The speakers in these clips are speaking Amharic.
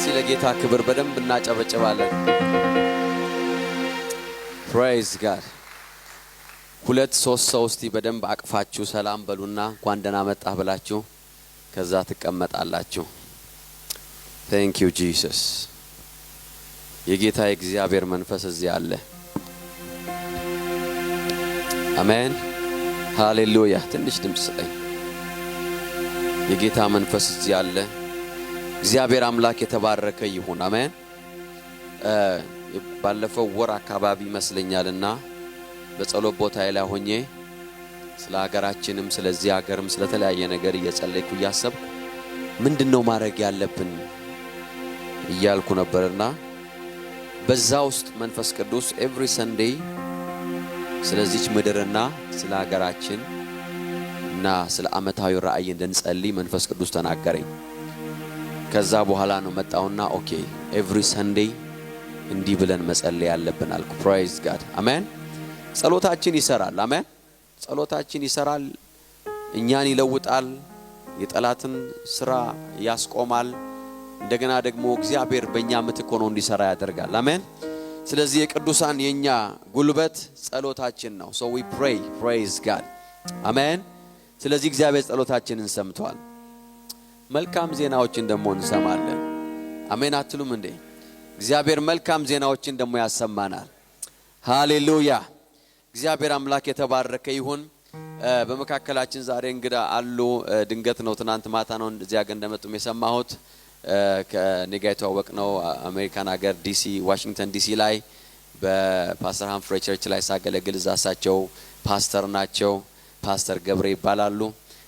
ለጌታ ክብር በደንብ እናጨበጭባለን። praise God። ሁለት ሶስት ሰው እስቲ በደንብ አቅፋችሁ ሰላም በሉና እንኳን ደህና መጣህ ብላችሁ ከዛ ትቀመጣላችሁ። thank you Jesus። የጌታ የእግዚአብሔር መንፈስ እዚህ አለ። አሜን ሃሌሉያ። ትንሽ ድምጽ ስጠኝ። የጌታ መንፈስ እዚህ አለ። እግዚአብሔር አምላክ የተባረከ ይሁን። አሜን። ባለፈው ወር አካባቢ መስለኛልና በጸሎት ቦታዬ ላይ ሆኜ ስለ ሀገራችንም ስለዚህ ሀገርም ስለተለያየ ነገር እየጸለይኩ እያሰብኩ ምንድነው ማድረግ ያለብን እያልኩ ነበርና በዛ ውስጥ መንፈስ ቅዱስ every Sunday ስለዚህ ምድርና ስለ ሀገራችን እና ስለ አመታዊ ራእይ እንድንጸልይ መንፈስ ቅዱስ ተናገረኝ። ከዛ በኋላ ነው መጣውና ኦኬ every Sunday እንዲህ ብለን መጸለይ ያለብን አልኩ። praise God አሜን። ጸሎታችን ይሰራል። አሜን። ጸሎታችን ይሰራል፣ እኛን ይለውጣል፣ የጠላትን ስራ ያስቆማል። እንደገና ደግሞ እግዚአብሔር በእኛ ምትክ ሆኖ እንዲሰራ ያደርጋል። አሜን። ስለዚህ የቅዱሳን የኛ ጉልበት ጸሎታችን ነው። so we pray praise God አሜን። ስለዚህ እግዚአብሔር ጸሎታችንን ሰምቷል። መልካም ዜናዎችን ደሞ እንሰማለን። አሜን አትሉም እንዴ? እግዚአብሔር መልካም ዜናዎችን ደሞ ያሰማናል። ሃሌሉያ። እግዚአብሔር አምላክ የተባረከ ይሁን። በመካከላችን ዛሬ እንግዳ አሉ። ድንገት ነው ትናንት ማታ ነው እዚያ ጋር እንደመጡም የሰማሁት። ከኔጋይቶ ወቅነው አሜሪካን ሀገር ዲሲ ዋሽንግተን ዲሲ ላይ በፓስተር ሃምፍሬ ቸርች ላይ ሳገለግል እዛሳቸው ፓስተር ናቸው። ፓስተር ገብሬ ይባላሉ።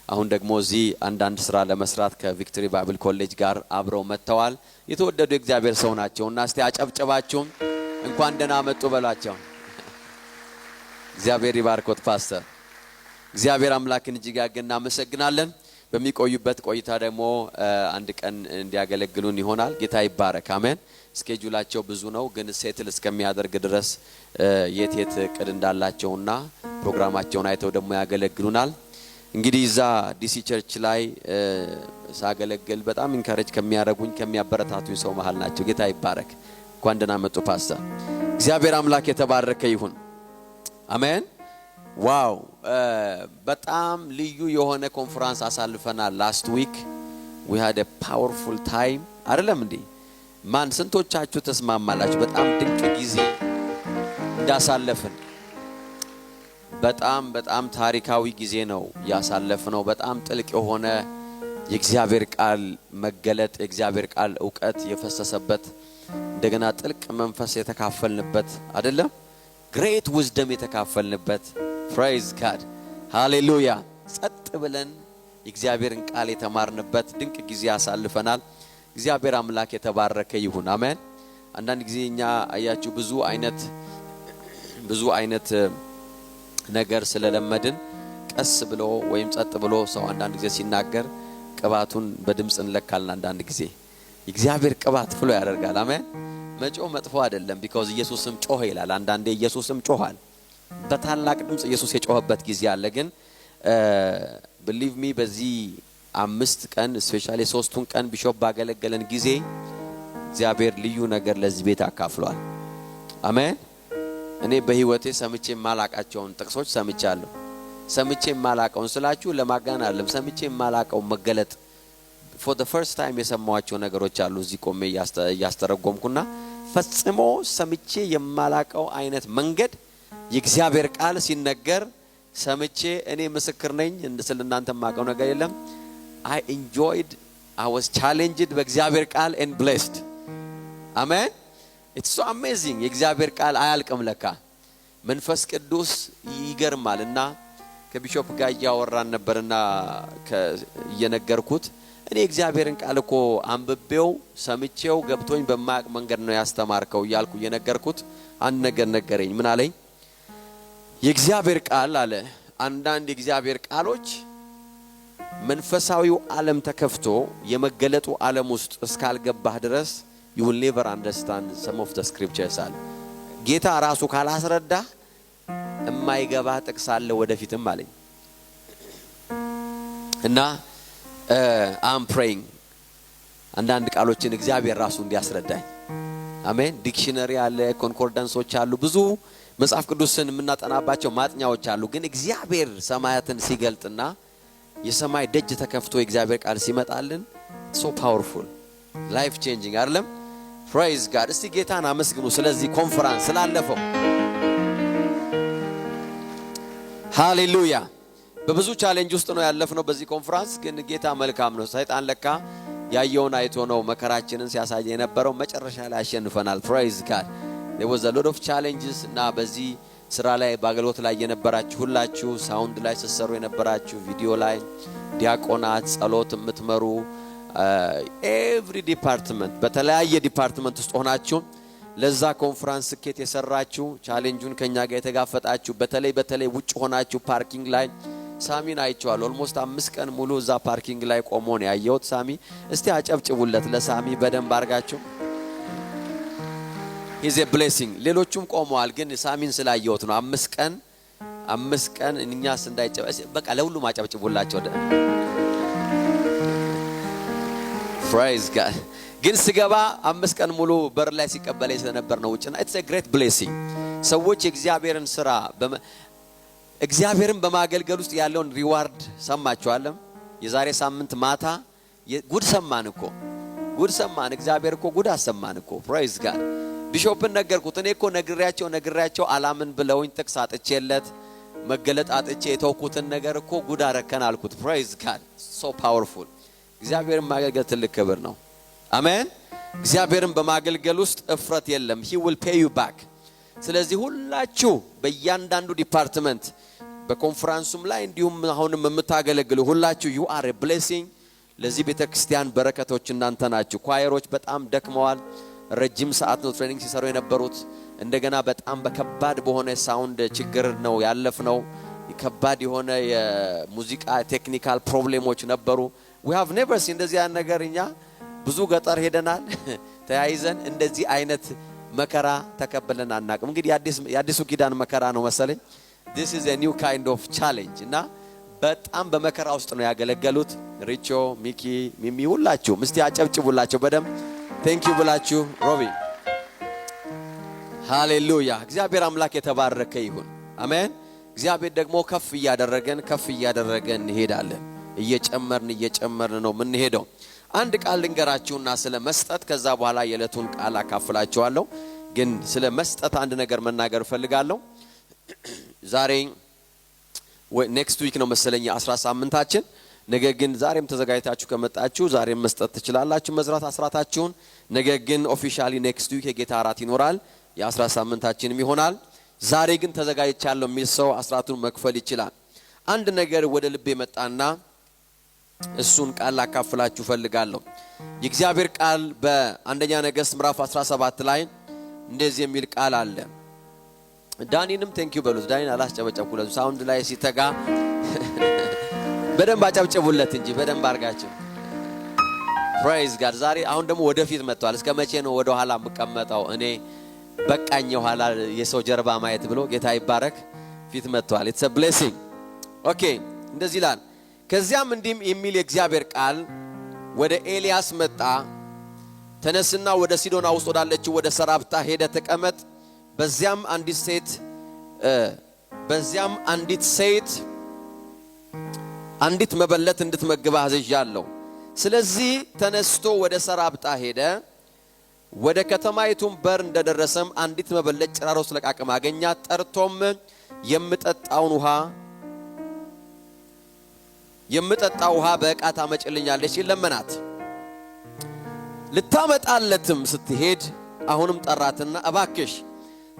አሁን ደግሞ እዚህ አንዳንድ ስራ ለመስራት ከቪክቶሪ ባይብል ኮሌጅ ጋር አብረው መተዋል። የተወደዱ እግዚአብሔር ሰው ናቸውና እስቲ አጨብጭባችሁ እንኳን ደህና መጡ በላቸው። እግዚአብሔር ይባርኮት ፓስተር። እግዚአብሔር አምላክን እጅግ አድርገን እናመሰግናለን። በሚቆዩበት ቆይታ ደግሞ አንድ ቀን እንዲያገለግሉን ይሆናል። ጌታ ይባረክ። አሜን። ስኬጁላቸው ብዙ ነው፣ ግን ሴትል እስከሚያደርግ ድረስ የት ቅድ እንዳላቸውና ፕሮግራማቸውን አይተው ደግሞ ያገለግሉናል። እንግዲህ እዛ ዲሲ ቸርች ላይ ሳገለግል በጣም ኢንካሬጅ ከሚያረጉኝ ከሚያበረታቱኝ ሰው መሃል ናቸው። ጌታ ይባረክ። እንኳን ደህና መጡ ፓስተር። እግዚአብሔር አምላክ የተባረከ ይሁን። አሜን። ዋው በጣም ልዩ የሆነ ኮንፈረንስ አሳልፈናል። last week we had a powerful time አይደለም እንዴ? ማን ስንቶቻችሁ ተስማማላችሁ? በጣም ድንቅ ጊዜ እንዳሳለፍን በጣም ታሪካዊ ጊዜ ነው ያሳለፍነው። በጣም ጥልቅ የሆነ የእግዚአብሔር ቃል መገለጥ፣ የእግዚአብሔር ቃል ዕውቀት የፈሰሰበት እንደገና ጥልቅ መንፈስ የተካፈልንበት አይደለም? great wisdom የተካፈልንበት praise God ሃሌሉያ። ጸጥ ብለን የእግዚአብሔርን ቃል የተማርንበት ድንቅ ጊዜ ያሳልፈናል። እግዚአብሔር አምላክ የተባረከ ይሁን። አሜን። አንዳንድ ጊዜ እኛ አያችሁ ብዙ አይነት ነገር ስለለመድን ቀስ ብሎ ወይም ጸጥ ብሎ ሰው አንዳንድ ጊዜ ሲናገር ቅባቱን በድምጽ እንለካልና አንዳንድ ጊዜ እግዚአብሔር ቅባት ፍሎ ያደርጋል። አሜን። መጮ መጥፎ አይደለም because ኢየሱስም ጮኸ ይላል። አንዳንዴ ኢየሱስም ጮሃል በታላቅ ድምጽ ኢየሱስ የጮኸበት ጊዜ አለ። ግን believe me በዚህ 5 ቀን especially 3ቱን ቀን ቢሾፕ ባገለገለን ጊዜ እግዚአብሔር ልዩ ነገር ለዚህ ቤት አካፍሏል። አሜን። እኔ በህይወቴ ሰምቼ ማላቃቸውን ጥቅሶች ሰምቻለሁ። ሰምቼ ማላቀውን ስላችሁ ለማጋነን አይደለም። ሰምቼ ማላቀው መገለጥ for the first time የሰማዋቸው ነገሮች አሉ። እዚህ ቆሜ ያስተረጎምኩና ፈጽሞ ሰምቼ የማላቀው አይነት መንገድ የእግዚአብሔር ቃል ሲነገር ሰምቼ እኔ ምስክር ነኝ። ስለናንተ ማቀው ነገር የለም። I was challenged በእግዚአብሔር ቃል and blessed. Amen. It's so amazing. የእግዚአብሔር ቃል አያልቅም ለካ። መንፈስ ቅዱስ ይገርማልና ከቢሾፕ ጋር ያወራን ነበርና እየነገርኩት እኔ እግዚአብሔርን ቃል እኮ አንብቤው ሰምቼው ገብቶኝ በማያቅ መንገድ ነው ያስተማርከው ያልኩ እየነገርኩት አንድ ነገር ነገረኝ። ምን አለኝ? የእግዚአብሔር ቃል አለ አንዳንድ የእግዚአብሔር ቃሎች መንፈሳዊው ዓለም ተከፍቶ የመገለጡ ዓለም ውስጥ እስካልገባህ ድረስ you will never understand some of the scriptures አለ ጌታ ራሱ ካላስረዳ የማይገባ ጥቅስ አለ ወደፊትም አለኝ እና I'm praying አንዳንድ ቃሎችን እግዚአብሔር ራሱ እንዲያስረዳኝ አሜን ዲክሽነሪ አለ ኮንኮርዳንሶች አሉ ብዙ መጽሐፍ ቅዱስን የምናጠናባቸው ማጥኛዎች አሉ ግን እግዚአብሔር ሰማያትን ሲገልጥና የሰማይ ደጅ ተከፍቶ እግዚአብሔር ቃል ሲመጣልን so powerful life changing አይደለም praise God እስቲ ጌታን አመስግኑ ስለዚህ ኮንፈረንስ ስላለፈው ሃሌሉያ በብዙ ቻሌንጅ ውስጥ ነው ያለፍነው በዚህ ኮንፈረንስ ግን ጌታ መልካም ነው ሰይጣን ለካ ያየውን አይቶ ነው መከራችንን ሲያሳየ የነበረው መጨረሻ ላይ አሸንፈናል praise God there was a lot of challenges እና በዚህ ስራ ላይ ባገልግሎት ላይ የነበራችሁ ሁላችሁ ሳውንድ ላይ ተሰሩ የነበራችሁ ቪዲዮ ላይ ዲያቆናት ጸሎት የምትመሩ every department በተለያየ ዲፓርትመንት ውስጥ ሆናችሁ ለዛ ኮንፈረንስ ስኬት የሰራችሁ ቻሌንጁን ከኛ ጋር የተጋፈጣችሁ በተለይ ውጭ ሆናችሁ ፓርኪንግ ላይ ሳሚን አይቻለሁ almost 5 ቀን ሙሉ እዛ ፓርኪንግ ላይ ቆሞ ነው ያየሁት ሳሚ እስቲ አጨብጭቡለት ለሳሚ በደንብ አርጋችሁ is a blessing ሌሎቹም ቆመዋል ግን ሳሚን ስላየሁት ነው 5 ቀን እኛስ እንዳይጨበስ በቃ ለሁሉም አጨብጭቡላቸው praise God ግን ስገባ 5 ቀን ሙሉ በር ላይ ሲቀበለኝ ስለነበር ነው ውጭና it's a great blessing ሰዎች የእግዚአብሔርን ስራ እግዚአብሔርን በማገልገል ውስጥ ያለውን ሪዋርድ ሰማችኋለም የዛሬ ሳምንት ማታ ጉድ ሰማን እግዚአብሔር እኮ ጉድ አሰማን እኮ praise God ቢሾፕን ነገርኩት እኔ እኮ ነግሬያቸው አላምን ብለውኝ ጥቅስ አጥቼለት መገለጥ አጥቼ የተውኩትን ነገር እኮ ጉድ አረከን አልኩት praise God so powerful እግዚአብሔርን ማገልገል ትልቅ ክብር ነው አሜን እግዚአብሔርን በማገልገል ውስጥ እፍረት የለም he will pay you back ስለዚህ ሁላችሁ በእያንዳንዱ ዲፓርትመንት በኮንፈረንሱም ላይ እንዲሁም አሁንም የምታገለግሉ ሁላችሁ you are a blessing ለዚህ ቤተክርስቲያን በረከቶች እናንተ ናችሁ ኳየሮች በጣም ደክመዋል ረጅም ሰዓት ነው ትሬኒንግ ሲሰሩ የነበሩት እንደገና በጣም በከባድ በሆነ ሳውንድ ችግር ነው ያለፍነው ከባድ የሆነ የሙዚቃ ቴክኒካል ፕሮብሌሞች ነበሩ we have never seen እንደዚህ አይነት ነገርኛ ብዙ ገጠር ሄደናል ተያይዘን እንደዚህ አይነት መከራ ተቀበለን አናቅም እንግዲህ የአዲሱ ኪዳን መከራ ነው መሰለኝ this is a new kind of challenge እና በጣም በመከራ ውስጥ ነው ያገለገሉት ሪቾ ሚኪ ሚሚ ሁላችሁ ምስቲ አጨብጭቡላችሁ በደም thank you ብላችሁ ሮቢ ሃሌሉያ እግዚአብሔር አምላክ የተባረከ ይሁን አሜን እግዚአብሔር ደግሞ ከፍ እያደረገን እንሄዳለን እየጨመርን ነው ምን ሄደው አንድ ቃል ልንገራችሁና ስለ መስጠት ከዛ በኋላ የለቱን ቃል አካፍላችኋለሁ ግን ስለ መስጠት አንድ ነገር መናገር ፈልጋለሁ ዛሬ next week ነው መሰለኝ 18 ሳምንታችን ነገ ግን ዛሬም ተዘጋጅታችሁ ከመጣችሁ ዛሬም መስጠት ትችላላችሁ መዝራት አስራታችሁን ነገ ግን ኦፊሻሊ next week የጌታ አራት ይኖራል የ18 ሳምንታችንም ይሆናል ዛሬ ግን ተዘጋጅቻለሁ የሚል ሰው አስራቱን መክፈል ይችላል አንድ ነገር ወደ ልቤ መጣና እሱን ቃል አካፍላችሁ ፈልጋለሁ የእግዚአብሔር ቃል በአንደኛ ነገሥት ምዕራፍ 17 ላይ እንደዚህ የሚል ቃል አለ ዳኒንም thank you በሉት ዳኒን አላስጨበጨብኩለት ሳውንድ ላይ ሲተጋ በደንብ አጨብጭቡለት እንጂ በደንብ አርጋችሁ praise God ዛሬ አሁን ደግሞ ወደፊት መጥቷል እስከ መቼ ነው ወደ ኋላ መቀመጣው እኔ በቃኝ ኋላ የሰው ጀርባ ማየት ብሎ ጌታ ይባረክ ፊት መጥቷል it's a blessing okay እንደዚህ ይላል ከዚያም እንዲም የሚል የእግዚአብሔር ቃል ወደ ኤልያስ መጣ ተነስና ወደ ሲዶና ውስጥ ወዳለችው ወደ ሰራፕታ ሄደ ተቀመጥ በዚያም አንዲት ሴት አንዲት መበለት እንድትመግባ አዘዣለሁ ስለዚህ ተነስቶ ወደ ሰራፕታ ሄደ ወደ ከተማይቱም በር እንደደረሰም አንዲት መበለት ጭራሮ ስለቃቀም አገኛት ጠርቶም የምጠጣው ውሃ በእቃ ታመጭልኛለች ይለመናት ልታመጣለትም ስትሄድ አሁንም ጠራትና እባክሽ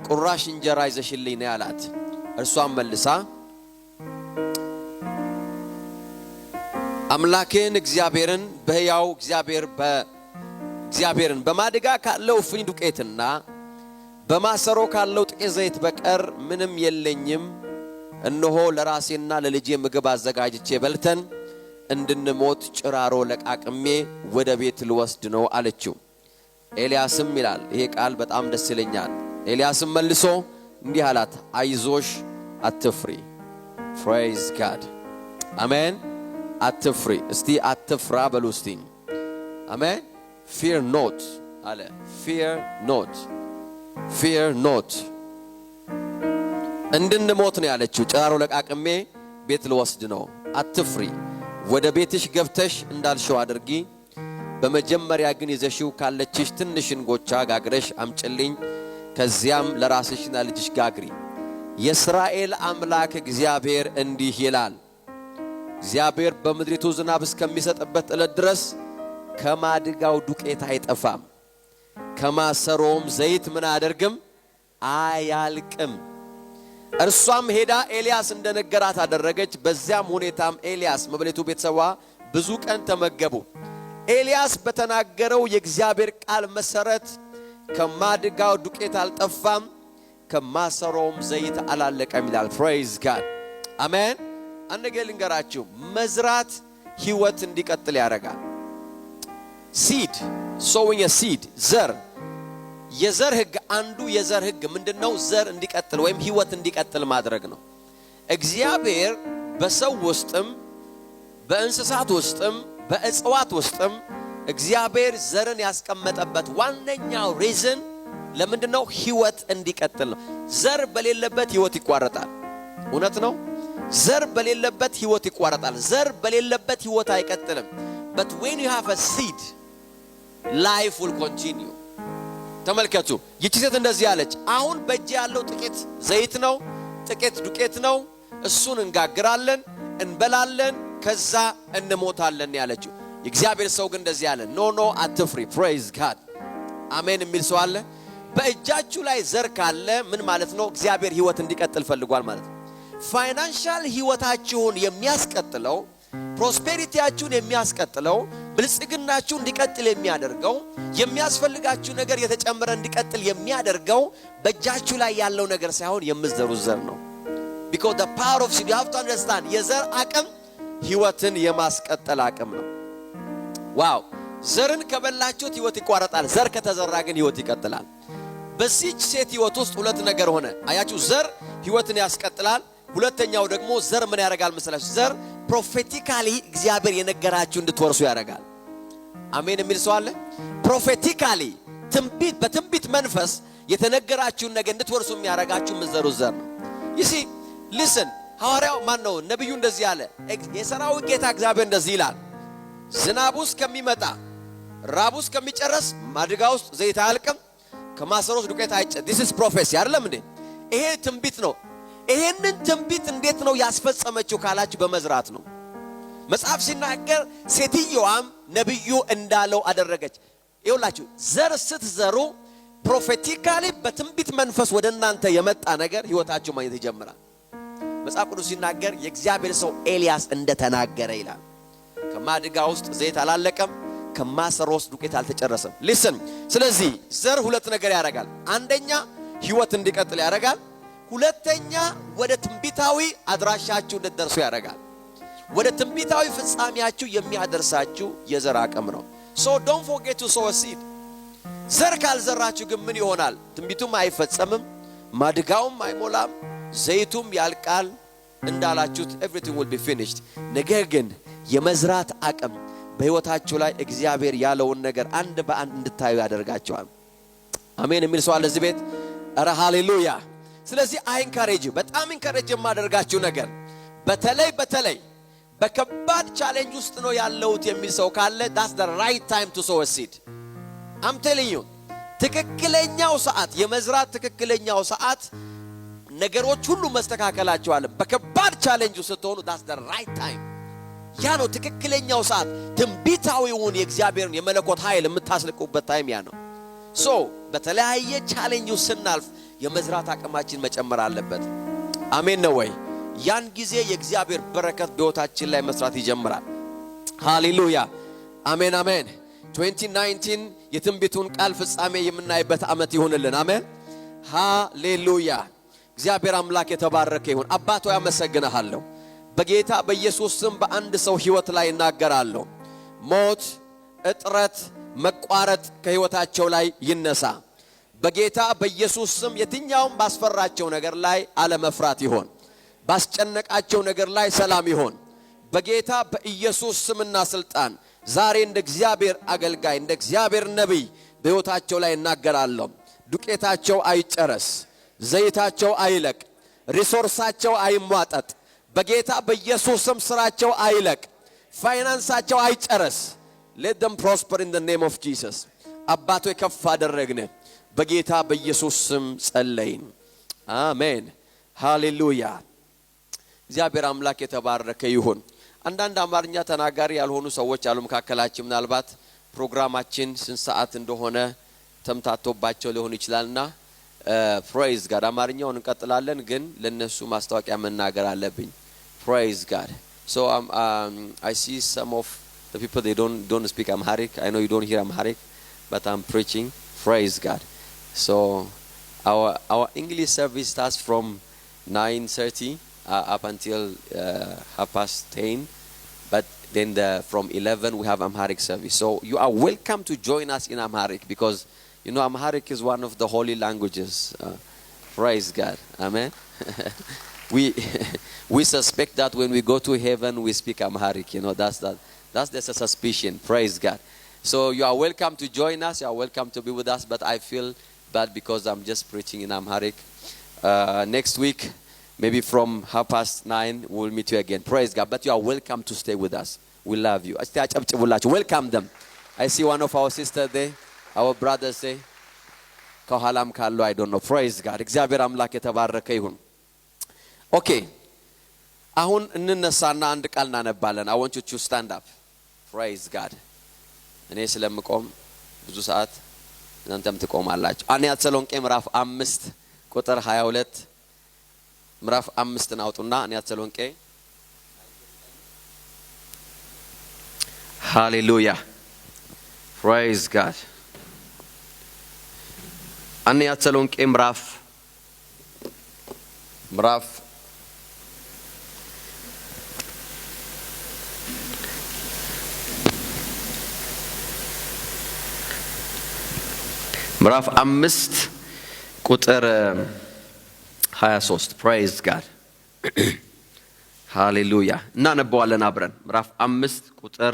ቁራሽ እንጀራ ይዘሽልኝ ነው ያላት እርሷም መልሳ አምላኬን እግዚአብሔርን በሕያው እግዚአብሔርን በማድጋ ካለው ፍኝ ዱቄትና በማሰሮ ካለው ጥቂት ዘይት በቀር ምንም የለኝም እነሆ ለራሴና ለልጄ ምግብ አዘጋጅቼ በልተን እንድንሞት ጭራሮ ለቃቅሜ ወደ ቤት ልወስድ ነው አለችው። ኤልያስም ይላል ይሄ ቃል በጣም ደስ ይለኛል። ኤልያስም መልሶ እንዲህ አላት፣ አይዞሽ አትፍሪ። praise God አሜን። አትፍሪ እስቲ አትፍራ በሉ እስቲ አሜን። fear not አለ fear not fear not እንድንሞት ነው ያለችው። ጭራሮ ለቃቅሜ ቤት ልወስድ ነው። አትፍሪ፣ ወደ ቤትሽ ገብተሽ እንዳልሽው አድርጊ። በመጀመሪያ ግን ይዘሽው ካለችሽ ትንሽ እንጎቻ ጋግረሽ አምጪልኝ። ከዚያም ለራስሽና ልጅሽ ጋግሪ። የእስራኤል አምላክ እግዚአብሔር እንዲህ ይላል፣ እግዚአብሔር በምድሪቱ ዝናብ እስከሚሰጥበት ዕለት ድረስ ከማድጋው ዱቄት አይጠፋም፣ ከማሰሮም ዘይት ምን አያደርግም አያልቅም። እርሷም ሄዳ ኤልያስ እንደነገራት አደረገች። በዚያም ሁኔታም ኤልያስ መበለቱ ቤተሰቧ ብዙ ቀን ተመገቡ። ኤልያስ በተናገረው የእግዚአብሔር ቃል መሰረት ከማድጋው ዱቄት አልጠፋም፣ ከማሰሮም ዘይት አላለቀም ይላል። praise God አሜን። አንድ ነገር ልንገራችሁ፣ መዝራት ህይወት እንዲቀጥል ያደርጋል። seed sowing a seed ዘር የዘር ህግ አንዱ የዘር ህግ ምንድነው? ዘር እንዲቀጥል ወይም ህይወት እንዲቀጥል ማድረግ ነው። እግዚአብሔር በሰው ውስጥም በእንስሳት ውስጥም በእጽዋት ውስጥም እግዚአብሔር ዘርን ያስቀመጠበት ዋነኛው ሪዝን ለምንድነው? ህይወት እንዲቀጥል ነው። ዘር በሌለበት ህይወት ይቋረጣል። እውነት ነው። ዘር በሌለበት ህይወት ይቋረጣል። ዘር በሌለበት ህይወት አይቀጥልም። but when you have a seed, life will continue። ተመልከቱ፣ ይህች ሴት እንደዚህ አለች፣ አሁን በእጄ ያለው ጥቂት ዘይት ነው፣ ጥቂት ዱቄት ነው። እሱን እንጋግራለን፣ እንበላለን፣ ከዛ እንሞታለን ያለችው። የእግዚአብሔር ሰው ግን እንደዚህ አለ፣ ኖ አትፍሪ። praise God አሜን የሚል ሰው አለ። በእጃችሁ ላይ ዘር ካለ ምን ማለት ነው? እግዚአብሔር ህይወት እንዲቀጥል ፈልጓል ማለት ነው። ፋይናንሻል ህይወታችሁን የሚያስቀጥለው፣ ፕሮስፔሪቲያችሁን የሚያስቀጥለው፣ ብልጽግናችሁ እንዲቀጥል የሚያደርገው፣ የሚያስፈልጋችሁ ነገር የተጨመረ እንዲቀጥል የሚያደርገው በእጃችሁ ላይ ያለው ነገር ሳይሆን የምትዘሩት ዘር ነው። because the power of seed, you have to understand፣ የዘር አቅም ህይወትን የማስቀጠል አቅም ነው። ዋው! ዘርን ከበላችሁት ህይወት ይቋረጣል። ዘር ከተዘራ ግን ህይወት ይቀጥላል። በዚህች ሴት ህይወት ውስጥ ሁለት ነገር ሆነ። አያችሁ፣ ዘር ህይወትን ያስቀጥላል። ሁለተኛው ደግሞ ዘር ምን ያደርጋል መሰላችሁ? ዘር ፕሮፌቲካሊ እግዚአብሔር የነገራችሁ እንድትወርሱ ያደርጋል። አሜን የሚል ሰው አለ? ፕሮፌቲካሊ ትንቢት፣ በትንቢት መንፈስ የተነገራችሁን ነገር እንድትወርሱ የሚያደርጋችሁ የምትዘሩት ዘር ነው። ይሲ listen፣ ሐዋርያው ማን ነው? ነብዩ እንደዚህ አለ፣ የሰራዊት ጌታ እግዚአብሔር እንደዚህ ይላል፣ ዝናቡ እስከሚመጣ ራቡ እስከሚጨርስ ማድጋ ውስጥ ዘይት አያልቅም፣ ከማሰሮስ ዱቄት አይጨም። this is prophecy አይደለም እንዴ? ይሄ ትንቢት ነው። ይሄንን ትንቢት እንዴት ነው ያስፈጸመችው ካላችሁ በመዝራት ነው። መጽሐፍ ሲናገር ሴትየዋም ነብዩ እንዳለው አደረገች። ይኸውላችሁ ዘር ስትዘሩ ፕሮፌቲካሊ በትንቢት መንፈስ ወደ እናንተ የመጣ ነገር ህይወታችሁ ማየት ይጀምራል። መጽሐፍ ቅዱስ ሲናገር የእግዚአብሔር ሰው ኤልያስ እንደተናገረ ይላል፣ ከማድጋ ውስጥ ዘይት አላለቀም፣ ከማሰሮስ ዱቄት አልተጨረሰም። ሊስን ስለዚህ ዘር ሁለት ነገር ያደርጋል። አንደኛ ህይወት እንዲቀጥል ያደርጋል። ሁለተኛ ወደ ትንቢታዊ አድራሻችሁ እንድትደርሱ ያደርጋል። ወደ ትንቢታዊ ፍጻሜያችሁ የሚያደርሳችሁ የዘር አቅም ነው። so don't forget to sow a seed። ዘር ካልዘራችሁ ግን ምን ይሆናል? ትንቢቱም አይፈጸምም፣ ማድጋውም አይሞላም፣ ዘይቱም ያልቃል። እንዳላችሁት everything will be finished። ነገር ግን የመዝራት አቅም በህይወታችሁ ላይ እግዚአብሔር ያለውን ነገር አንድ በአንድ እንድታዩ ያደርጋቸዋል። አሜን የሚል ሰው አለ እዚህ ቤት? ኧረ ሃሌሉያ! ስለዚህ አይንካሬጅ፣ በጣም ኢንካሬጅ የማደርጋችሁ ነገር በተለይ በከባድ ቻሌንጅ ውስጥ ነው ያለውት የሚል ሰው ካለ that's the right time to sow a seed። I'm telling you፣ ትክክለኛው ሰዓት፣ የመዝራት ትክክለኛው ሰዓት፣ ነገሮች ሁሉ መስተካከላቸው አለ። በከባድ ቻሌንጅ ውስጥ ስትሆኑ that's the right time። ያ ነው ትክክለኛው ሰዓት። ትንቢታዊውን የእግዚአብሔርን የመለኮት ኃይል የምታስልቁበት ታይም ያ ነው። so በተለያየ ቻሌንጅ ውስጥ ስናልፍ የመዝራት አቅማችን መጨመር አለበት። አሜን ነው ወይ? ያን ጊዜ የእግዚአብሔር በረከት በሕይወታችን ላይ መስራት ይጀምራል። ሃሌሉያ አሜን አሜን። 2019 የትንቢቱን ቃል ፍጻሜ የምናይበት ዓመት ይሁንልን። አሜን ሃሌሉያ። እግዚአብሔር አምላክ የተባረከ ይሁን። አባቶ ያመሰግናለሁ። በጌታ በኢየሱስ ስም በአንድ ሰው ሕይወት ላይ እናገራለሁ። ሞት፣ እጥረት፣ መቋረጥ ከሕይወታቸው ላይ ይነሳ። በጌታ በኢየሱስ ስም የትኛውም ባስፈራቸው ነገር ላይ አለመፍራት ይሆን። ባስጨነቃቸው ነገር ላይ ሰላም ይሆን። በጌታ በኢየሱስ ስምና ስልጣን ዛሬ እንደ እግዚአብሔር አገልጋይ እንደ እግዚአብሔር ነቢይ በሕይወታቸው ላይ እናገራለሁ። ዱቄታቸው አይጨረስ፣ ዘይታቸው አይለቅ፣ ሪሶርሳቸው አይሟጠጥ። በጌታ በኢየሱስ ስም ስራቸው አይለቅ፣ ፋይናንሳቸው አይጨረስ። let them prosper in the name of Jesus። አባቶ የከፍ አደረግነ በጌታ በኢየሱስ ስም ጸለይን። አሜን ሃሌሉያ። እግዚአብሔር አምላክ የተባረከ ይሁን። አንዳንድ አማርኛ ተናጋሪ ያልሆኑ ሰዎች አሉ መካከላችን። ምናልባት ፕሮግራማችን ስንት ሰዓት እንደሆነ ተምታቶባቸው ሊሆን ይችላልና praise God አማርኛውን እንቀጥላለን፣ ግን ለነሱ ማስተዋቂያ መናገር አለብኝ። praise God. So I see some of the people, they don't speak Amharic. I know you don't hear Amharic, but I'm preaching. Praise God. So our English service starts from 9:30 up until 10:30, but then from 11 we have Amharic service. So you are welcome to join us in Amharic, because you know Amharic is one of the holy languages. Praise God. Amen. we suspect that when we go to heaven we speak Amharic. You know, that's a suspicion. Praise God. So you are welcome to join us. You are welcome to be with us, but I feel bad because I'm just preaching in Amharic. Next week, maybe from 9:30, we'll meet you again. Praise God. But you are welcome to stay with us. We love you. Welcome them. I see one of our sisters there. Our brothers say, ከኋላም ካሉ I don't know. Praise God. እግዚአብሔር አምላክ የተባረከ ይሁን። Okay. አሁን እንነሳና አንድ ቃል እናነባለን. I want you to stand up. Praise God. እኔ ስለምቆም ብዙ ሰዓት እናንተም ትቆማላችሁ። አንደኛ ተሰሎንቄ ምዕራፍ 5 ቁጥር 22 ምዕራፍ 5 አውጡና አንደኛ ተሰሎንቄ ሃሌሉያ praise God አንደኛ ተሰሎንቄ ምዕራፍ ምዕራፍ 5 ቁጥር 23 praise God ሃሌሉያ እናነባዋለን አብረን። ምዕራፍ 5 ቁጥር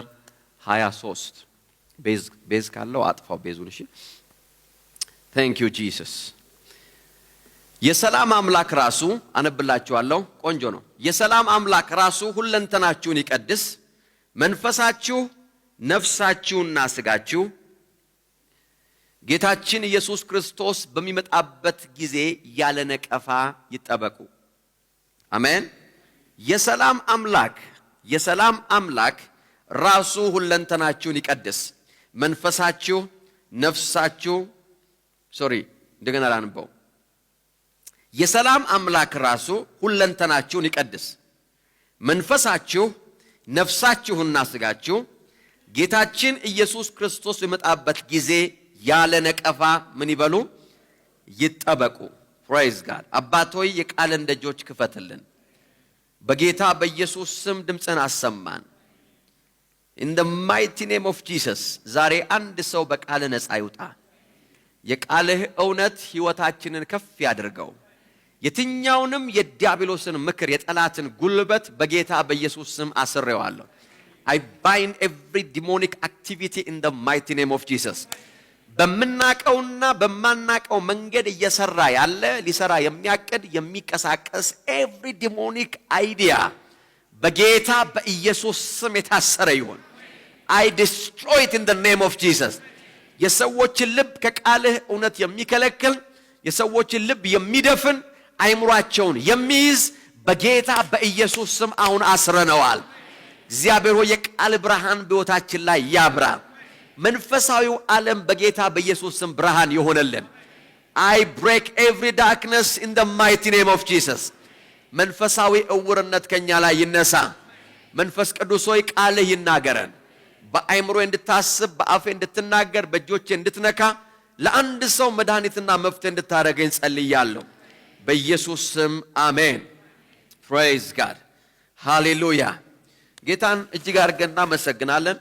23 ቤዝ ካለው አጥፋው ቤዙን። እሺ thank you Jesus። የሰላም አምላክ ራሱ አነብላችኋለሁ። ቆንጆ ነው። የሰላም አምላክ ራሱ ሁለንተናችሁን ይቀድስ፣ መንፈሳችሁ ነፍሳችሁና ስጋችሁ ጌታችን ኢየሱስ ክርስቶስ በሚመጣበት ጊዜ ያለ ነቀፋ ይጠበቁ። አሜን። የሰላም አምላክ ራሱ ሁለንተናችሁን ይቀድስ፣ መንፈሳችሁ ነፍሳችሁ እንደገና ላንበው። የሰላም አምላክ ራሱ ሁለንተናችሁን ይቀድስ፣ መንፈሳችሁ ነፍሳችሁና ስጋችሁ ጌታችን ኢየሱስ ክርስቶስ በሚመጣበት ጊዜ ያለ ነቀፋ ምን ይበሉ ይጠበቁ። praise God። አባቶይ የቃልን ደጆች ክፈትልን በጌታ በኢየሱስ ስም ድምጽን አሰማን። in the mighty name of Jesus። ዛሬ አንድ ሰው በቃል ነፃ ይውጣ። የቃልህ እውነት ሕይወታችንን ከፍ ያድርገው። የትኛውንም የዲያብሎስን ምክር የጠላትን ጉልበት በጌታ በኢየሱስ ስም አስሬዋለሁ። I bind every demonic activity in the mighty name of Jesus። በመናቀውና በማናቀው መንገድ እየሰራ ያለ ሊሰራ የሚያቅድ የሚቀሳቀስ every demonic idea በጌታ በኢየሱስ ስም የታሰረ ይሁን። I destroy it in the name of Jesus። የሰዎችን ልብ ከቃልህ እውነት የሚከለክል የሰዎችን ልብ የሚደፍን አይምሯቸውን የሚይዝ በጌታ በኢየሱስ ስም አሁን አስረነዋል። እግዚአብሔር ሆይ የቃል ብርሃን በሕይወታችን ላይ ያብራ። መንፈሳዊው ዓለም በጌታ በኢየሱስ ስም ብርሃን ይሆነልን። I break every darkness in the mighty name of Jesus። መንፈሳዊ እውርነት ከኛ ላይ ይነሳ። መንፈስ ቅዱስ ሆይ ቃልህ ይናገረን። በአይምሮ እንድታስብ በአፌ እንድትናገር በእጆቼ እንድትነካ ለአንድ ሰው መድኃኒትና መፍትሄ እንድታደርገኝ ጸልያለሁ በኢየሱስ ስም አሜን። ፕሬዝ ጋድ ሃሌሉያ። ጌታን እጅግ አድርገን እናመሰግናለን።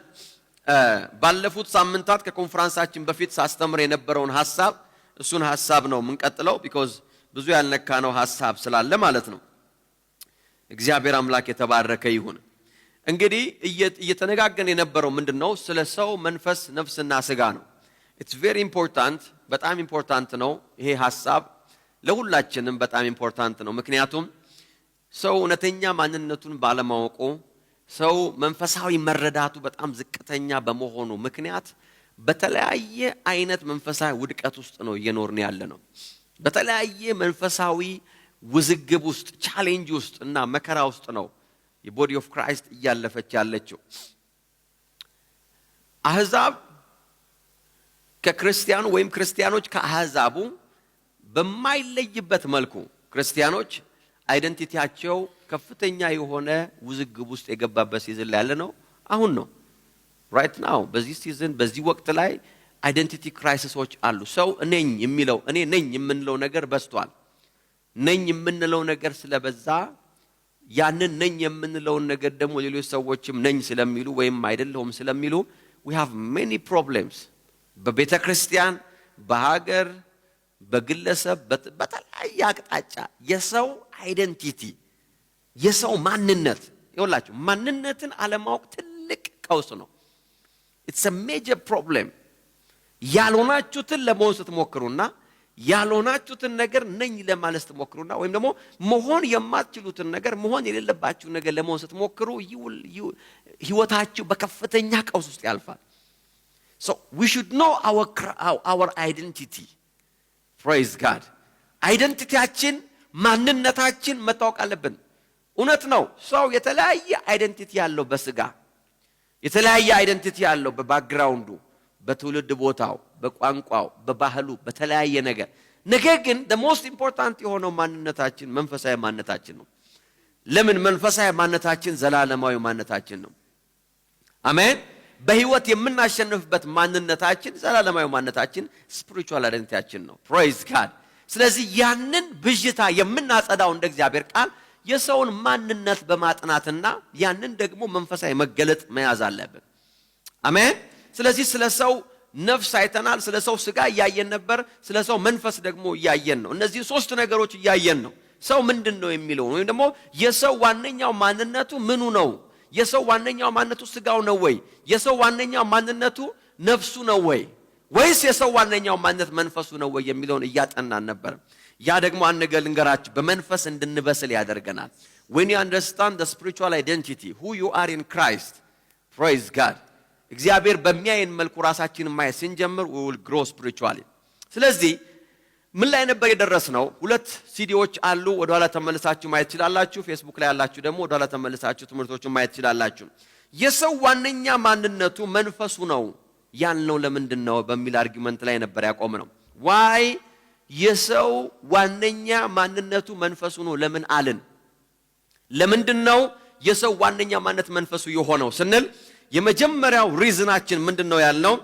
ባለፉት ሳምንታት ከኮንፈረንሳችን በፊት ሳስተምር የነበረውን ሐሳብ እሱን ሐሳብ ነው የምንቀጥለው because ብዙ ያልነካነው ሐሳብ ስላለ ማለት ነው። እግዚአብሔር አምላክ የተባረከ ይሁን። እንግዲህ እየተነጋገርን የነበረው ምንድነው? ስለ ሰው መንፈስ፣ ነፍስና ሥጋ ነው። it's very important፣ በጣም ኢምፖርታንት ነው። ይሄ ሐሳብ ለሁላችንም በጣም ኢምፖርታንት ነው። ምክንያቱም ሰው እውነተኛ ማንነቱን ባለማወቁ፣ ሰው መንፈሳዊ መረዳቱ በጣም ዝቅተኛ በመሆኑ ምክንያት በተለያየ አይነት መንፈሳዊ ውድቀት ውስጥ ነው እየኖርን ያለነው። በተለያየ መንፈሳዊ ውዝግብ ውስጥ፣ ቻሌንጅ ውስጥ እና መከራ ውስጥ ነው የቦዲ ኦፍ ክራይስት እያለፈች ያለችው። አህዛብ ከክርስቲያኑ ወይም ክርስቲያኖች ከአህዛቡ በማይለይበት መልኩ ክርስቲያኖች አይደንቲቲያቸው ከፍተኛ የሆነ ውዝግብ ውስጥ የገባበት ሲዝን ላይ ያለ ነው አሁን ነው። ራይት ናው በዚህ ሲዝን በዚህ ወቅት ላይ አይደንቲቲ ክራይሲሶች አሉ። ሰው ነኝ የሚለው እኔ ነኝ የምንለው ነገር በዝቷል። ነኝ የምንለው ነገር ስለበዛ ያንን ነኝ የምንለው ነገር ደግሞ ሌሎች ሰዎችም ነኝ ስለሚሉ ወይም አይደለሁም ስለሚሉ we have many problems በቤተ ክርስቲያን፣ በሀገር፣ በግለሰብ፣ በተለያየ አቅጣጫ የሰው አይደንቲቲ የሰው ማንነት ይኸውላችሁ ማንነትን አለማወቅ ትልቅ ቀውስ ነው። it's a major problem። ያልሆናችሁትን ለመሆን ስትሞክሩና ያልሆናችሁትን ነገር ነኝ ለማለት ስትሞክሩና ወይም ደግሞ መሆን የማትችሉትን ነገር መሆን የሌለባችሁ ነገር ለመሆን ስትሞክሩ ህይወታችሁ በከፍተኛ ቀውስ ውስጥ ያልፋል። so we should know our identity. praise God። አይደንቲቲያችን ማንነታችን መታወቅ አለብን። እውነት ነው ሰው የተለያየ አይደንቲቲ ያለው በስጋ የተለያየ አይደንቲቲ ያለው በባክግራውንዱ፣ በትውልድ ቦታው፣ በቋንቋው፣ በባህሉ፣ በተለያየ ነገር ግን the most important የሆነው ማንነታችን መንፈሳዊ ማንነታችን ነው። ለምን? መንፈሳዊ ማንነታችን ዘላለማዊ ማንነታችን ነው። አሜን። በህይወት የምናሸንፍበት ማንነታችን ዘላለማዊ ማንነታችን spiritual identityያችን ነው። praise God። ስለዚህ ያንን ብዥታ የምናጸዳው እንደ እግዚአብሔር ቃል የሰውን ማንነት በማጥናትና ያንን ደግሞ መንፈሳዊ መገለጥ መያዝ አለብን። አሜን። ስለዚህ ስለ ሰው ነፍስ አይተናል፣ ስለ ሰው ሥጋ እያየን ነበር፣ ስለ ሰው መንፈስ ደግሞ እያየን ነው። እነዚህ ሶስት ነገሮች እያየን ነው። ሰው ምንድነው የሚለው ወይም ደግሞ የሰው ዋነኛው ማንነቱ ምኑ ነው? የሰው ዋነኛው ማንነቱ ሥጋው ነው ወይ? የሰው ዋነኛው ማንነቱ ነፍሱ ነው ወይ? ወይስ የሰው ዋነኛው ማንነት መንፈሱ ነው ወይ የሚለውን እያጠናን ነበር። ያ ደግሞ አንድ ነገር ልንገራችሁ በመንፈስ እንድንበስል ያደርገናል። when you understand the spiritual identity who you are in Christ, praise God። እግዚአብሔር በሚያየን መልኩ ራሳችንን ማየት ስንጀምር we will grow spiritually። ስለዚህ ምን ላይ ነበር የደረስነው? ሁለት ሲዲዎች አሉ፣ ወደ ኋላ ተመልሳችሁ ማየት ትችላላችሁ። ፌስቡክ ላይ ያላችሁ ደግሞ ወደ ኋላ ተመልሳችሁ ትምህርቶችን ማየት ትችላላችሁ። የሰው ዋነኛ ማንነቱ መንፈሱ ነው ያልነው ለምንድን ነው በሚል አርጊመንት ላይ ነበር ያቆምነው። why የሰው ዋነኛ ማንነቱ መንፈሱ ነው ለምን አልን? ለምንድነው የሰው ዋነኛ ማንነት መንፈሱ የሆነው ስንል የመጀመሪያው ሪዝናችን ምንድነው ያልነው?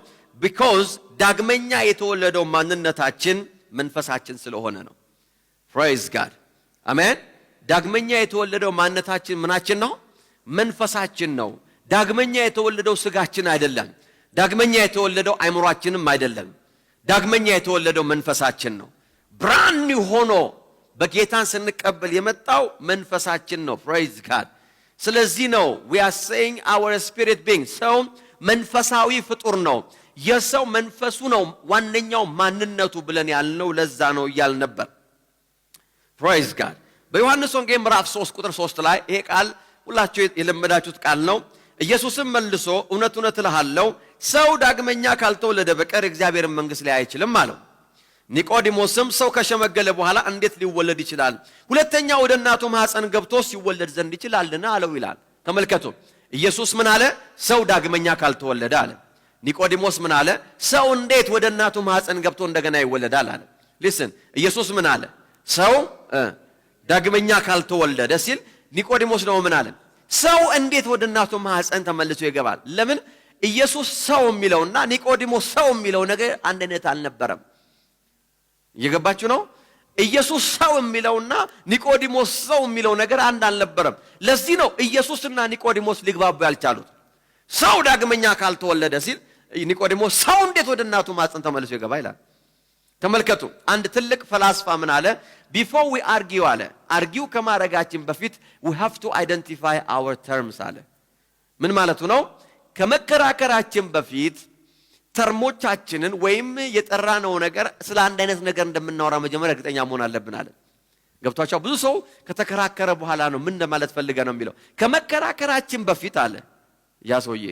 because ዳግመኛ የተወለደው ማንነታችን መንፈሳችን ስለሆነ ነው። praise God። አሜን። ዳግመኛ የተወለደው ማንነታችን ምናችን ነው? መንፈሳችን ነው። ዳግመኛ የተወለደው ሥጋችን አይደለም። ዳግመኛ የተወለደው አይምሮአችንም አይደለም። ዳግመኛ የተወለደው መንፈሳችን ነው። ብራንድ ሆኖ በጌታን ስንቀበል የመጣው መንፈሳችን ነው። praise God። ስለዚህ ነው we are saying our spirit being ሰው መንፈሳዊ ፍጡር ነው። የሰው መንፈሱ ነው ዋነኛው ማንነቱ ብለን ያልነው ለዛ ነው እያል ነበር። praise God። በዮሐንስ ወንጌል ምዕራፍ 3 ቁጥር 3 ላይ ይሄ ቃል ሁላችሁ የለመዳችሁት ቃል ነው። ኢየሱስም መልሶ እውነት እውነት እልሃለሁ ሰው ዳግመኛ ካልተወለደ በቀር እግዚአብሔርን መንግሥት ላይ አይችልም አለው። ኒቆዲሞስም ሰው ከሸመገለ በኋላ እንዴት ሊወለድ ይችላል? ሁለተኛ ወደ እናቱ ማህፀን ገብቶ ሲወለድ ዘንድ ይችላልና አለው ይላል። ተመልከቱ ኢየሱስ ምን አለ? ሰው ዳግመኛ ካልተወለደ አለ። ኒቆዲሞስ ምን አለ? ሰው እንዴት ወደ እናቱ ማህፀን ገብቶ እንደገና ይወለዳል አለ። ሊስን ኢየሱስ ምን አለ? ሰው ዳግመኛ ካልተወለደ ሲል ኒቆዲሞስ ነው ምን አለ? ሰው እንዴት ወደ እናቱ ማህፀን ተመልሶ ይገባል? ለምን ኢየሱስ ሰው የሚለውና ኒቆዲሞስ ሰው የሚለው ነገር አንድ አይነት አልነበረም። እየገባችሁ ነው? ኢየሱስ ሰው የሚለውና ኒቆዲሞስ ሰው የሚለው ነገር አንድ አልነበረም። ለዚህ ነው ኢየሱስና ኒቆዲሞስ ሊግባቡ ያልቻሉት። ሰው ዳግመኛ ካልተወለደ ሲል ኒቆዲሞስ ሰው እንዴት ወደ እናቱ ማጽን ተመልሶ ይገባ ይላል። ተመልከቱ አንድ ትልቅ ፈላስፋ ምን አለ? before we argue አለ argue ከማረጋችን በፊት we have to identify our terms አለ። ምን ማለቱ ነው? ከመከራከራችን በፊት ተርሞቻችንን ወይም የጠራነው ነገር ስለ አንድ አይነት ነገር እንደምናወራ መጀመሪያ እርግጠኛ መሆን አለብን አለ። ገብቷቸው ብዙ ሰው ከተከራከረ በኋላ ነው ምን ለማለት ፈልገ ነው የሚለው። ከመከራከራችን በፊት አለ ያ ሰውዬ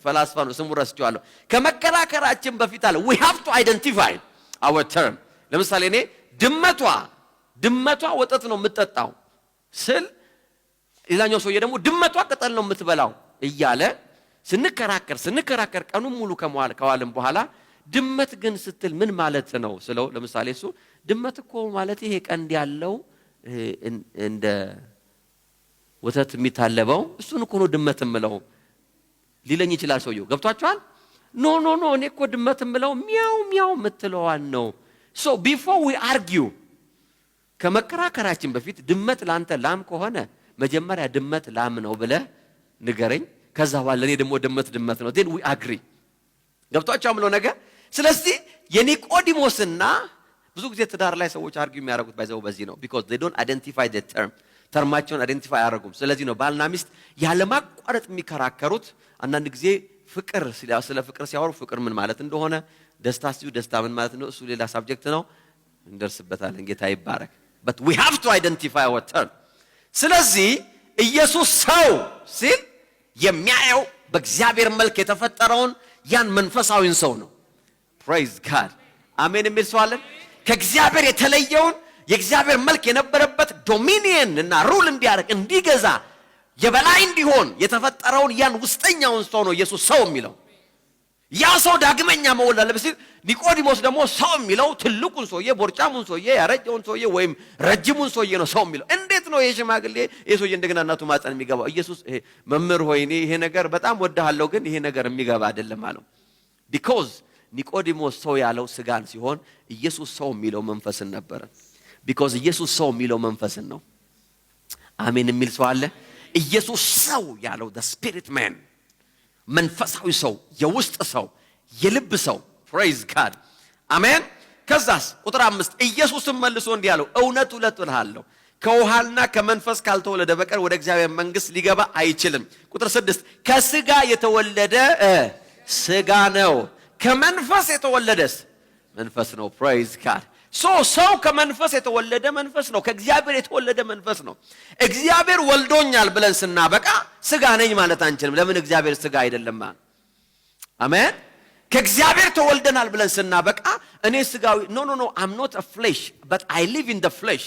ፈላስፋ ነው ስሙ ረስቼዋለሁ። ከመከራከራችን በፊት አለ we have to identify our term። ለምሳሌ እኔ ድመቷ ወተት ነው የምትጠጣው ስል ሌላኛው ሰውዬ ደግሞ ድመቷ ቅጠል ነው የምትበላው እያለ ስንከራከር ቀኑን ሙሉ ከዋልን በኋላ ድመት ግን ስትል ምን ማለት ነው ስለው ለምሳሌ እሱ ድመት እኮ ማለት ይሄ ቀንድ ያለው እንደ ወተት የሚታለበው እሱን እኮ ነው ድመት የምለው ሊለኝ ይችላል ሰውየው። ገብቷችኋል? ኖ እኔ እኮ ድመት የምለው ሚያው የምትለዋን ነው። so before we argue ከመከራከራችን በፊት ድመት ላንተ ላም ከሆነ መጀመሪያ ድመት ላም ነው ብለህ ንገረኝ። ከዛ በኋላ እኔ ደግሞ ድመት ነው then we agree። ገብቷችኋል ምለው ነገር። ስለዚህ የኒቆዲሞስና ብዙ ጊዜ ትዳር ላይ ሰዎች አርጊው የሚያደርጉት በዚህ ነው because they don't identify the term ተርማቸውን አይደንቲፋይ አያደርጉም። ስለዚህ ነው ባልና ሚስት ያለማቋረጥ የሚከራከሩት። አንዳንድ ጊዜ ፍቅር ስለ ፍቅር ሲያወሩ ፍቅር ምን ማለት እንደሆነ ደስታ ምን ማለት ነው እሱ ሌላ ሳብጀክት ነው እንደርስበታለን። ጌታ ይባረክ። but we have to identify our term። ስለዚህ ኢየሱስ ሰው ሲል የሚያየው በእግዚአብሔር መልክ የተፈጠረውን ያን መንፈሳዊን ሰው ነው። praise God አሜን የሚል ሰው አለ? ከእግዚአብሔር የተለየውን የእግዚአብሔር መልክ የነበረበት ዶሚኒየን እና ሩል እንዲያደርግ እንዲገዛ የበላይ እንዲሆን የተፈጠረውን ያን ውስጠኛውን ሰው ነው ኢየሱስ ሰው የሚለው። ያ ሰው ዳግመኛ መወለድ አለበት ሲል ኒቆዲሞስ ደግሞ ሰው የሚለው ትልቁን ሰውዬ ቦርጫሙን ሰውዬ ያረጀውን ሰውዬ ወይም ረጅሙን ሰውዬ ነው ሰው የሚለው። እንዴት ነው የሽማግሌ ሰውዬ እንደገና እናቱ ማፀን የሚገባው? ኢየሱስ መምህር ሆይ እኔ ይሄ ነገር በጣም ወድሃለሁ ግን ይሄ ነገር የሚገባ አይደለም አለው። because ኒቆዲሞስ ሰው ያለው ስጋን ሲሆን ኢየሱስ ሰው የሚለው መንፈስን ነበር። because ኢየሱስ ሰው የሚለው መንፈስን ነው። አሜን የሚል ሰው አለ? ኢየሱስ ሰው ያለው the spirit man መንፈሳዊ ሰው የውስጥ ሰው የልብ ሰው praise God አሜን። ከዛስ ቁጥር 5 ኢየሱስም መልሶ እንዲህ አለው እውነት እልሃለሁ ከውሃና ከመንፈስ ካልተወለደ በቀር ወደ እግዚአብሔር መንግሥት ሊገባ አይችልም። ቁጥር 6 ከስጋ የተወለደ ስጋ ነው ከመንፈስ የተወለደስ መንፈስ ነው praise God ሰው ከመንፈስ የተወለደ መንፈስ ነው ከእግዚአብሔር የተወለደ መንፈስ ነው። እግዚአብሔር ወልዶኛል ብለን ስናበቃ ስጋ ነኝ ማለት አንችልም። ለምን? እግዚአብሔር ስጋ አይደለም። አሜን። ከእግዚአብሔር ተወልደናል ብለን ስናበቃ እኔ ስጋዊ ኖ I'm not a flesh but I live in the flesh።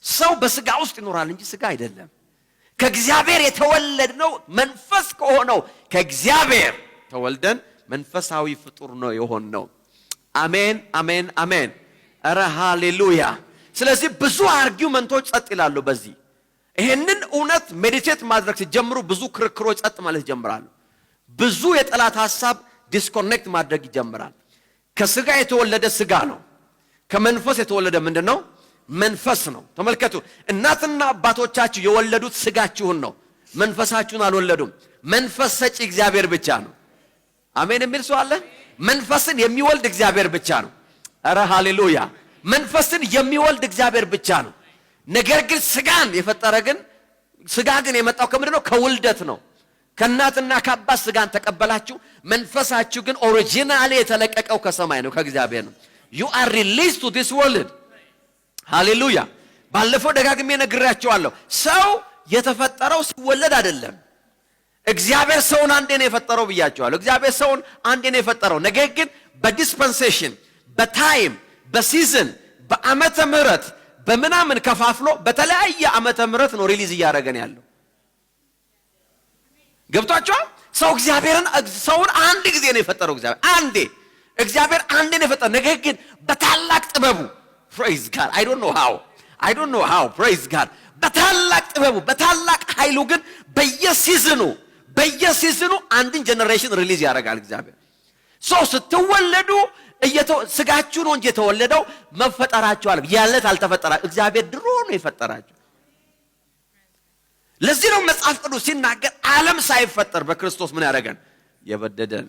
ሰው በስጋ ውስጥ ይኖራል እንጂ ስጋ አይደለም። ከእግዚአብሔር የተወለድነው መንፈስ ከሆነው ከእግዚአብሔር ተወልደን መንፈሳዊ ፍጡር ነው የሆነው። አሜን አሜን አሜን። አረ ሃሌሉያ። ስለዚህ ብዙ አርጊውመንቶች ጸጥ ይላሉ በዚህ ይሄንን እውነት ሜዲቴት ማድረግ ሲጀምሩ ብዙ ክርክሮች ጸጥ ማለት ይጀምራሉ። ብዙ የጠላት ሐሳብ ዲስኮኔክት ማድረግ ይጀምራል። ከስጋ የተወለደ ስጋ ነው ከመንፈስ የተወለደ ምንድነው? መንፈስ ነው። ተመልከቱ እናትና አባቶቻችሁ የወለዱት ስጋችሁን ነው መንፈሳችሁን አልወለዱም። መንፈስ ሰጪ እግዚአብሔር ብቻ ነው። አሜን የሚል ሰው አለ? መንፈስን የሚወልድ እግዚአብሔር ብቻ ነው። አረ ሃሌሉያ። መንፈስን የሚወልድ እግዚአብሔር ብቻ ነው። ነገር ግን ስጋን የፈጠረ ግን ስጋ ግን የመጣው ከምንድነው? ከውልደት ነው። ከእናትና ከአባት ስጋን ተቀበላችሁ። መንፈሳችሁ ግን ኦሪጂናሊ የተለቀቀው ከሰማይ ነው ከእግዚአብሔር ነው። you are released to this world ሃሌሉያ። ባለፈው ደጋግሜ ነግሬያቸዋለሁ። ሰው የተፈጠረው ሲወለድ አይደለም። እግዚአብሔር ሰውን አንዴ ነው የፈጠረው ብያቸዋለሁ። እግዚአብሔር ሰውን አንዴ ነው የፈጠረው። ነገር ግን በዲስፐንሴሽን በታይም በሲዝን በአመተ ምህረት በመናምን ከፋፍሎ በተለያየ አመተ ምህረት ነው ሪሊዝ እያደረገን ያለው። ገብቷችኋል? ሰው እግዚአብሔርን ሰውን አንድ ጊዜ ነው የፈጠረው። እግዚአብሔር አንዴ ነው የፈጠረው። ነገር ግን በታላቅ ጥበቡ praise God I don't know how praise God በታላቅ ጥበቡ በታላቅ ኃይሉ ግን በየሲዝኑ አንድን ጀነሬሽን ሪሊዝ ያደርጋል እግዚአብሔር። ስትወለዱ ስጋችሁ ነው እንጂ የተወለደው መፈጠራችሁ አለ ያለት አልተፈጠራ እግዚአብሔር ድሮ ነው የፈጠራችሁ። ለዚህ ነው መጽሐፍ ቅዱስ ሲናገር ዓለም ሳይፈጠር በክርስቶስ ምን ያደረገን የበደደን።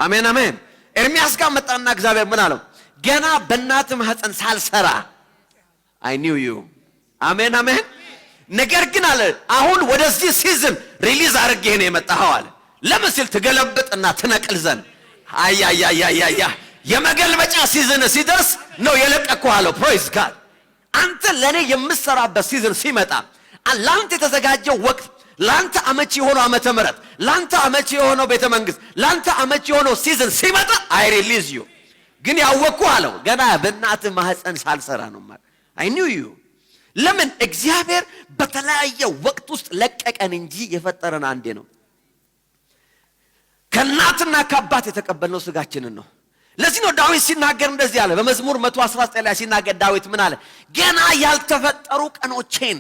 አሜን አሜን። ኤርምያስ ጋር መጣና እግዚአብሔር ምን አለው? ገና በእናት ማህፀን ሳልሰራ I knew you። አሜን አሜን። ነገር ግን አለ አሁን ወደዚህ ሲዝን ሪሊዝ አድርጌ ነው የመጣኸው አለ። ለምን ሲል ትገለብጥና ትነቅል ዘንድ አያ የመገልበጫ ሲዝን ሲደርስ ነው የለቀቅኩህ አለው። ፕሬዝ ጋድ። አንተ ለኔ የምትሰራበት ሲዝን ሲመጣ ላንተ የተዘጋጀው ወቅት ላንተ አመቺ የሆነው ዓመተ ምህረት ላንተ አመቺ የሆነው ቤተ መንግስት ላንተ አመቺ የሆነው ሲዝን ሲመጣ አይ ሪሊዝ ዩ። ግን ያወቅኩህ አለው ገና በእናት ማህፀን ሳልሰራ ነው ማለት አይ ኒው ዩ። ለምን እግዚአብሔር በተለያየ ወቅት ውስጥ ለቀቀን እንጂ የፈጠረን አንዴ ነው። ከእናትና ከአባት የተቀበልነው ስጋችንን ነው። ለዚህ ነው ዳዊት ሲናገር እንደዚህ አለ በመዝሙር 119 ላይ ሲናገር ዳዊት ምን አለ? ገና ያልተፈጠሩ ቀኖቼን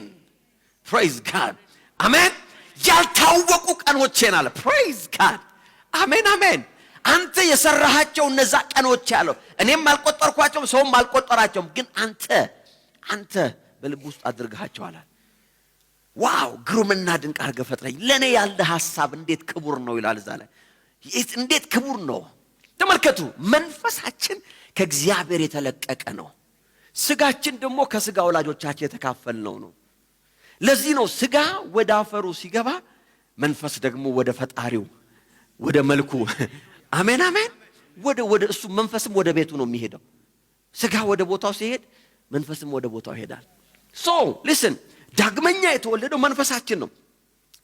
ፕሬዝ ጋድ አሜን ያልታወቁ ቀኖቼን አለ። ፕሬዝ ጋድ አሜን አሜን። አንተ የሰራሃቸው እነዛ ቀኖች ያለው እኔም አልቆጠርኳቸውም ሰውም አልቆጠራቸውም፣ ግን አንተ በልብ ውስጥ አድርገሃቸዋል። ዋው ግሩምና ድንቅ አድርገህ ፈጥረኝ። ለኔ ያለ ሐሳብ እንዴት ክቡር ነው ይላል እዛ ላይ። እንዴት ክቡር ነው ተመልከቱ። መንፈሳችን ከእግዚአብሔር የተለቀቀ ነው። ስጋችን ደግሞ ከስጋ ወላጆቻችን የተካፈልነው ነው። ለዚህ ነው ስጋ ወደ አፈሩ ሲገባ መንፈስ ደግሞ ወደ ፈጣሪው ወደ መልኩ አሜን አሜን ወደ እሱ መንፈስም ወደ ቤቱ ነው የሚሄደው። ስጋ ወደ ቦታው ሲሄድ መንፈስም ወደ ቦታው ይሄዳል። ሶ ሊስን ዳግመኛ የተወለደው መንፈሳችን ነው።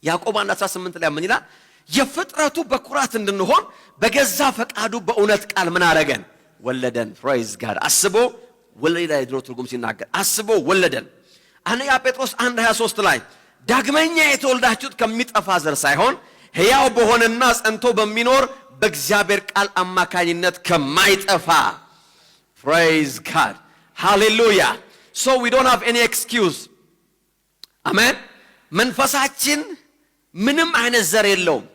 ያዕቆብ 1:18 ላይ ምን ይላል? የፍጥረቱ በኩራት እንድንሆን በገዛ ፈቃዱ በእውነት ቃል ምን አረገን? ወለደን። ፕሬዝ ጋድ። አስቦ ወለደ። ድሮ ትርጉም ሲናገር አስቦ ወለደን። አንደኛ ጴጥሮስ 1:23 ላይ ዳግመኛ የተወልዳችሁት ከሚጠፋ ዘር ሳይሆን ሕያው በሆነና ጸንቶ በሚኖር በእግዚአብሔር ቃል አማካኝነት ከማይጠፋ ፕሬዝ ጋድ ሃሌሉያ። so we don't have any excuse አሜን። መንፈሳችን ምንም አይነት ዘር የለውም፣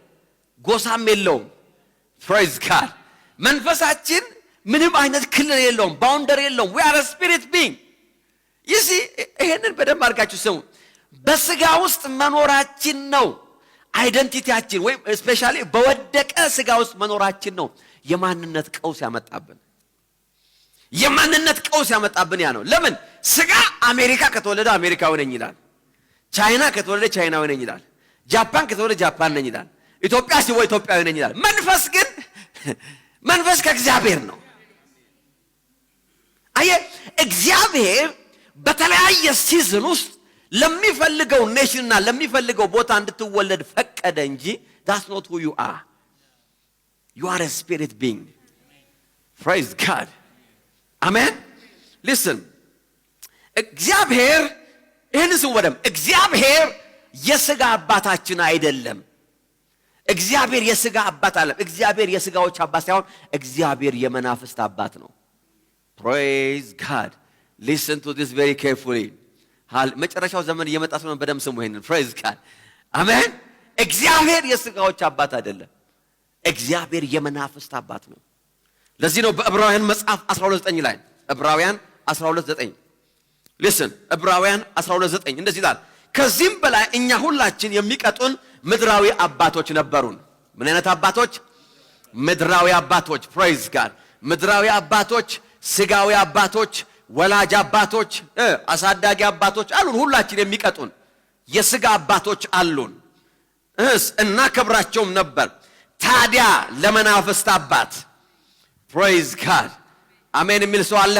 ጎሳም የለውም። ፕሬዝ ጋድ። መንፈሳችን ምንም አይነት ክልል የለውም፣ ባውንደሪ የለውም። we are a spirit being ይሄንን በደንብ አድርጋችሁ ስሙ። በስጋ ውስጥ መኖራችን ነው አይደንቲቲያችን፣ ወይም ስፔሻሊ በወደቀ ስጋ ውስጥ መኖራችን ነው የማንነት ቀውስ ያመጣብን። የማንነት ቀውስ ያመጣብን ያ ነው። ለምን ስጋ አሜሪካ ከተወለደ አሜሪካዊ ነኝ ይላል፣ ቻይና ከተወለደ ቻይናዊ ነኝ ይላል፣ ጃፓን ከተወለደ ጃፓን ነኝ ይላል፣ ኢትዮጵያ ሲወለድ ኢትዮጵያዊ ነኝ ይላል። መንፈስ ግን መንፈስ ከእግዚአብሔር ነው። አየ እግዚአብሔር በተለያየ ሲዝን ውስጥ ለሚፈልገው ኔሽንና ለሚፈልገው ቦታ እንድትወለድ ፈቀደ እንጂ that's not who you are. You are a spirit being. Praise God. Amen. Listen. እግዚአብሔር ይህን ስወደም እግዚአብሔር የሥጋ አባታችን አይደለም። እግዚአብሔር የሥጋ አባት አይደለም። እግዚአብሔር የሥጋዎች አባት ሳይሆን እግዚአብሔር የመናፍስት አባት ነው። Praise God. Listen to this very carefully. መጨረሻው ዘመን እየመጣ ስለሆነ በደም ስሙ ይሄንን። ፕሬዝ ጋድ አሜን። እግዚአብሔር የሥጋዎች አባት አይደለም፣ እግዚአብሔር የመናፍስት አባት ነው። ለዚህ ነው በዕብራውያን መጽሐፍ 12:9 ላይ ዕብራውያን 12:9 ሊስን ዕብራውያን 12:9 እንደዚህ ይላል፣ ከዚህም በላይ እኛ ሁላችን የሚቀጡን ምድራዊ አባቶች ነበሩን። ምን አይነት አባቶች? ምድራዊ አባቶች። ፕሬዝ ጋድ። ምድራዊ አባቶች፣ ሥጋዊ አባቶች፣ ወላጅ አባቶች፣ አሳዳጊ አባቶች አሉን። ሁላችን የሚቀጡን የሥጋ አባቶች አሉን። እናከብራቸውም ነበር። ታዲያ ለመናፍስት አባት ፕሬዝ ጋድ አሜን የሚል ሰው አለ?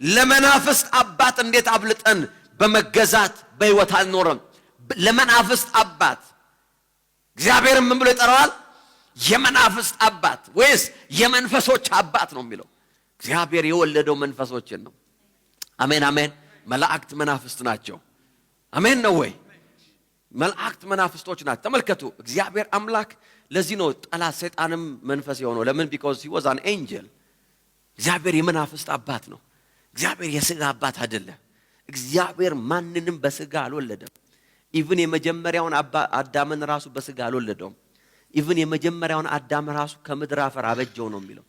ለመናፍስት አባት እንዴት አብልጠን በመገዛት በሕይወት አልኖረም? ለመናፍስት አባት እግዚአብሔር ምን ብሎ ይጠራዋል? የመናፍስት አባት ወይስ የመንፈሶች አባት ነው የሚለው። እግዚአብሔር የወለደው መንፈሶችን ነው። አሜን አሜን። መላእክት መናፍስት ናቸው። አሜን ነው ወይ? መላእክት መናፍስቶች ናቸው። ተመልከቱ እግዚአብሔር አምላክ ለዚህ ነው ጠላት ሰይጣንም መንፈስ የሆነው። ለምን? because he was an angel። እግዚአብሔር የመናፍስት አባት ነው። እግዚአብሔር የሥጋ አባት አይደለም። እግዚአብሔር ማንንም በሥጋ አልወለደም። ኢቭን የመጀመሪያውን አዳምን ራሱ በሥጋ አልወለደውም። ኢቭን የመጀመሪያውን አዳም ራሱ ከምድር አፈር አበጀው ነው የሚለው።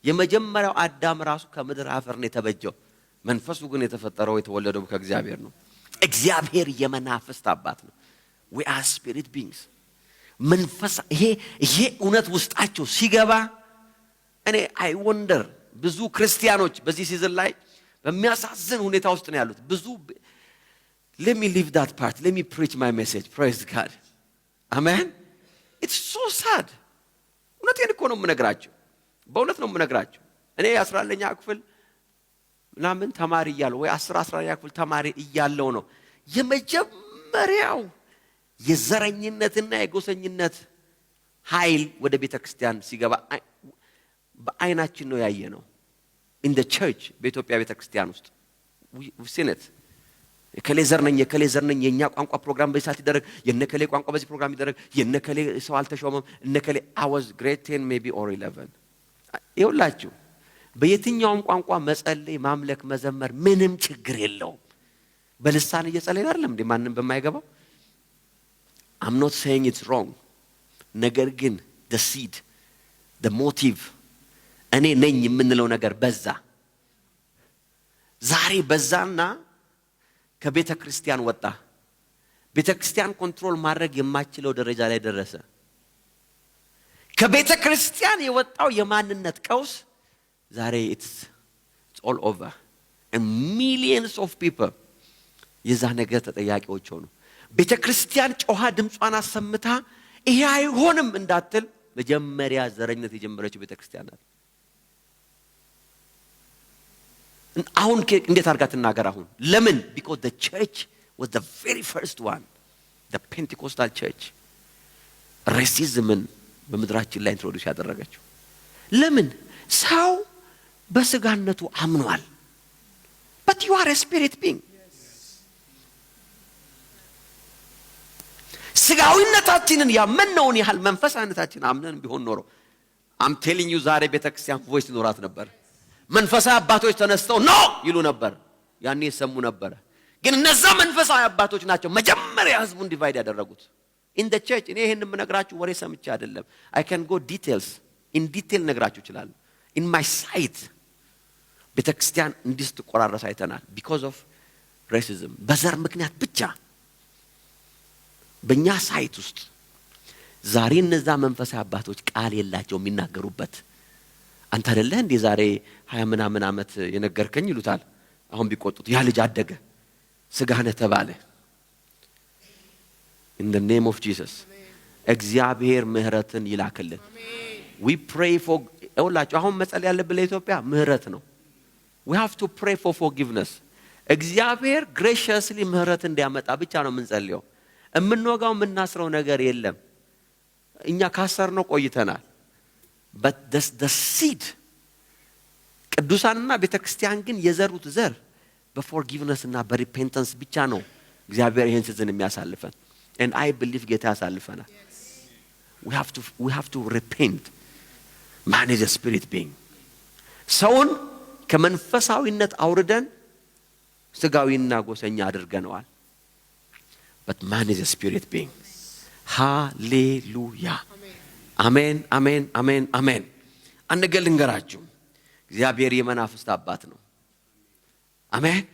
የመጀመሪያው አዳም ራሱ ከምድር አፈር ነው የተበጀው። መንፈሱ ግን የተፈጠረው የተወለደው ከእግዚአብሔር ነው። እግዚአብሔር የመናፍስት አባት ነው። we are spirit beings። መንፈስ ይሄ እውነት ውስጣቸው ሲገባ እኔ I wonder ብዙ ክርስቲያኖች በዚህ ሲዝን ላይ በሚያሳዝን ሁኔታ ውስጥ ነው ያሉት። ብዙ let me leave that part, let me preach my message, praise God, amen. It's so sad። እውነቴን እኮ ነው የምነግራችሁ፣ በእውነት ነው የምነግራችሁ። እኔ 11ኛ ክፍል ምናምን ተማሪ እያለሁ ወይ 11ኛ ክፍል ተማሪ እያለሁ ነው የመጀመሪያው የዘረኝነትና የጎሰኝነት ኃይል ወደ ቤተ ክርስቲያን ሲገባ በአይናችን ነው ያየነው። in the church በኢትዮጵያ ቤተ ክርስቲያን ውስጥ we've seen it። የከሌዘር ነኝ የኛ ቋንቋ ፕሮግራም በዚህ ሰዓት ይደረግ፣ የነከሌ ቋንቋ በዚህ ፕሮግራም ይደረግ፣ የነከሌ ሰው አልተሾመም፣ እነከሌ I was grade 10 maybe or 11። ይኸውላችሁ በየትኛውም ቋንቋ መጸለይ፣ ማምለክ፣ መዘመር ምንም ችግር የለውም። በልሳን እየጸለይን አይደለም እንዴ ማንንም በማይገባው? I'm not saying it's wrong። ነገር ግን the seed, the motive እኔ ነኝ የምንለው ነገር በዛ። ዛሬ በዛና ከቤተ ክርስቲያን ወጣ። ቤተ ክርስቲያን ኮንትሮል ማድረግ የማይችለው ደረጃ ላይ ደረሰ። ከቤተ ክርስቲያን የወጣው የማንነት ቀውስ ዛሬ it's all over and millions of people የዛ ነገር ተጠያቂዎች ሆኑ። ቤተ ክርስቲያን ጮኻ ድምጿን አሰምታ ይሄ አይሆንም እንዳትል መጀመሪያ ዘረኝነት የጀመረችው ቤተ ክርስቲያን ናት። አሁን እንዴት አድርጋ ትናገር? አሁን ለምን? because the church was the very first one, the Pentecostal church racism በመድራችን ላይ ኢንትሮዲዩስ ያደረገችው። ለምን? ሰው በስጋነቱ አምኗል። but you are a spirit being። ስጋዊነታችንን ያመነውን ያህል መንፈሳዊነታችን አምነን ቢሆን ኖሮ I'm telling you ዛሬ ቤተክርስቲያን ቮይስ ይኖራት ነበር። መንፈሳዊ አባቶች ተነስተው ኖ ይሉ ነበር። ያኔ ሰሙ ነበር። ግን እነዛ መንፈሳዊ አባቶች ናቸው መጀመሪያ ህዝቡን ዲቫይድ ያደረጉት in the church። እኔ ይሄንን የምነግራችሁ ወሬ ሰምቼ አይደለም። I can go details, in detail ነግራችሁ ይችላል። in my sight ቤተክርስቲያን እንዲስት ቆራረስ አይተናል because of racism። በዘር ምክንያት ብቻ በእኛ ሳይት ውስጥ ዛሬ እነዛ መንፈሳዊ አባቶች ቃል የላቸው የሚናገሩበት። አንተ አይደለህ እንዴ ዛሬ 20 ምናምን ዓመት የነገርከኝ ይሉታል። አሁን ቢቆጡት ያ ልጅ አደገ ስጋነ ተባለ። in the name of Jesus እግዚአብሔር ምህረትን ይላክልን። we pray for እውላችሁ አሁን መጸለይ ያለብን ለኢትዮጵያ ምህረት ነው። we have to pray for forgiveness። እግዚአብሔር graciously ምህረት እንዲያመጣ ብቻ ነው የምንጸልየው። እምንወጋው የምናስረው ነገር የለም። እኛ ካሰርነው ቆይተናል። but the seed ቅዱሳንና ቤተክርስቲያን ግን የዘሩት ዘር በforgiveness እና በrepentance ብቻ ነው እግዚአብሔር ይሄን ሲዝን የሚያሳልፈን። and I believe ጌታ ያሳልፈናል። we have to repent, manage a spirit being። ሰውን ከመንፈሳዊነት አውርደን ስጋዊና ጎሰኛ አድርገነዋል። but manage a spirit being። hallelujah, አሜን አሜን አሜን አሜን። አንገል ልንገራችሁ እግዚአብሔር የመናፍስት አባት ነው። አሜን።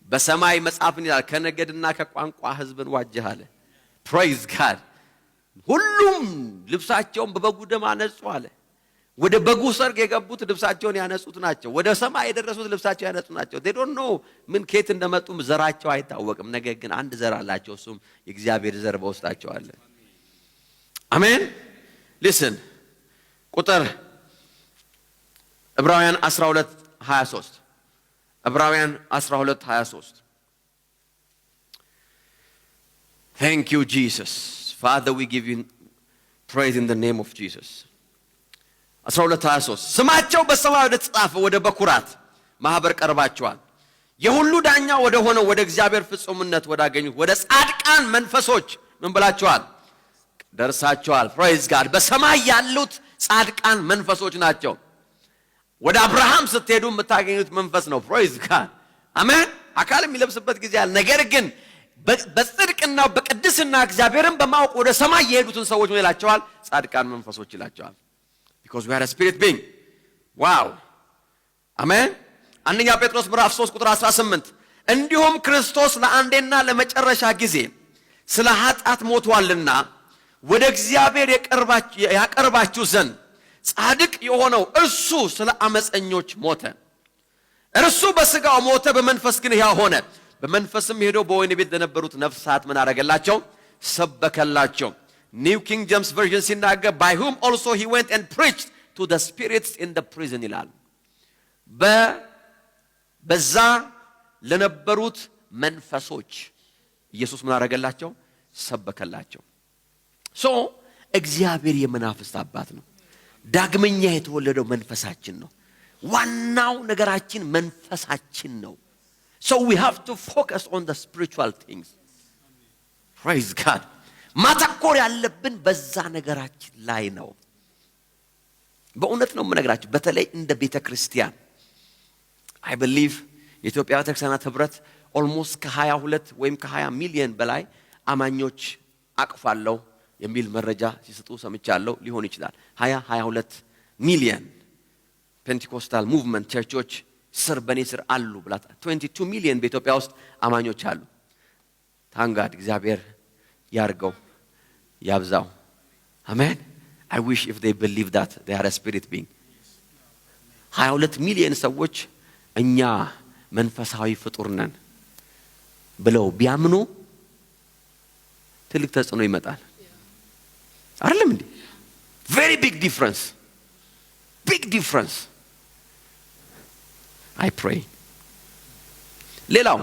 በሰማይ መጽሐፍን ይላል ከነገድና ከቋንቋ ህዝብን ዋጀህ አለ። praise God። ሁሉም ልብሳቸውን በበጉ ደም አነጹ አለ። ወደ በጉ ሰርግ የገቡት ልብሳቸውን ያነጹት ናቸው። ወደ ሰማይ የደረሱት ልብሳቸው ያነጹ ናቸው። they don't know ምን ከየት እንደመጡ ዘራቸው አይታወቅም። ነገር ግን አንድ ዘር አላቸው፣ እሱም የእግዚአብሔር ዘር በውስጣቸው አለ። አሜን። listen ቁጥር ዕብራውያን 12:23 ዕብራውያን 12:23 thank you Jesus Father, we give you praise in the name of Jesus። 12:23 ስማቸው በሰማይ ወደ ተጻፈ ወደ በኩራት ማህበር ቀርባቸዋል። የሁሉ ዳኛ ወደ ሆነው ወደ እግዚአብሔር ፍጹምነት ወዳገኙት ወደ ጻድቃን መንፈሶች ምን ብላችኋል? ደርሳችኋል። praise God። በሰማይ ያሉት ጻድቃን መንፈሶች ናቸው። ወደ አብርሃም ስትሄዱ የምታገኙት መንፈስ ነው። praise God። አሜን። አካል የሚለብስበት ጊዜ አለ። ነገር ግን በጽድቅና በቅድስና እግዚአብሔርን በማወቅ ወደ ሰማይ የሄዱትን ሰዎች ምን ይላቸዋል? ጻድቃን መንፈሶች ይላቸዋል። because we are a spirit being። ዋው አሜን። አንደኛ ጴጥሮስ ምዕራፍ 3 ቁጥር 18 እንዲሁም ክርስቶስ ለአንዴና ለመጨረሻ ጊዜ ስለ ኃጢአት ሞቷልና ወደ እግዚአብሔር ያቀርባችሁ ዘንድ ጻድቅ የሆነው እርሱ ስለ አመፀኞች ሞተ። እርሱ በሥጋው ሞተ፣ በመንፈስ ግን ሕያው ሆነ። በመንፈስም ሄዶ በወህኒ ቤት ለነበሩት ነፍሳት ምን አደረገላቸው? ሰበከላቸው። ኒው ኪንግ ጄምስ ቨርዥን ሲናገር by whom also he went and preached to the spirits in the prison ይላል። በዛ ለነበሩት መንፈሶች ኢየሱስ ምን አደረገላቸው? ሰበከላቸው። እግዚአብሔር የመናፍስት አባት ነው። ዳግመኛ የተወለደው መንፈሳችን ነው። ዋናው ነገራችን መንፈሳችን ነው። So we have to focus on the spiritual things. Praise God. ማተኮር ያለብን በዛ ነገራችን ላይ ነው። በእውነት ነው የምነግራችሁ። በተለይ እንደ ቤተ ክርስቲያን I believe የኢትዮጵያ ቤተክርስቲያናት ህብረት almost ከ22 ወይም ከ20 ሚሊዮን በላይ አማኞች አቅፋለሁ የሚል መረጃ ሲሰጡ ሰምቻለሁ። ሊሆን ይችላል 22 ሚሊዮን ፔንቴኮስታል ሙቭመንት ቸርቾች ስር በኔ ስር አሉ ብላታ 22 ሚሊዮን በኢትዮጵያ ውስጥ አማኞች አሉ። ታንጋድ እግዚአብሔር ያርገው ያብዛው። አሜን። I wish if they believe that they are a spirit being. 22 ሚሊዮን ሰዎች እኛ መንፈሳዊ ፍጡር ነን ብለው ቢያምኑ ትልቅ ተጽዕኖ ይመጣል። አይደለም እንዴ? Very big difference. Big difference. I pray. ሌላው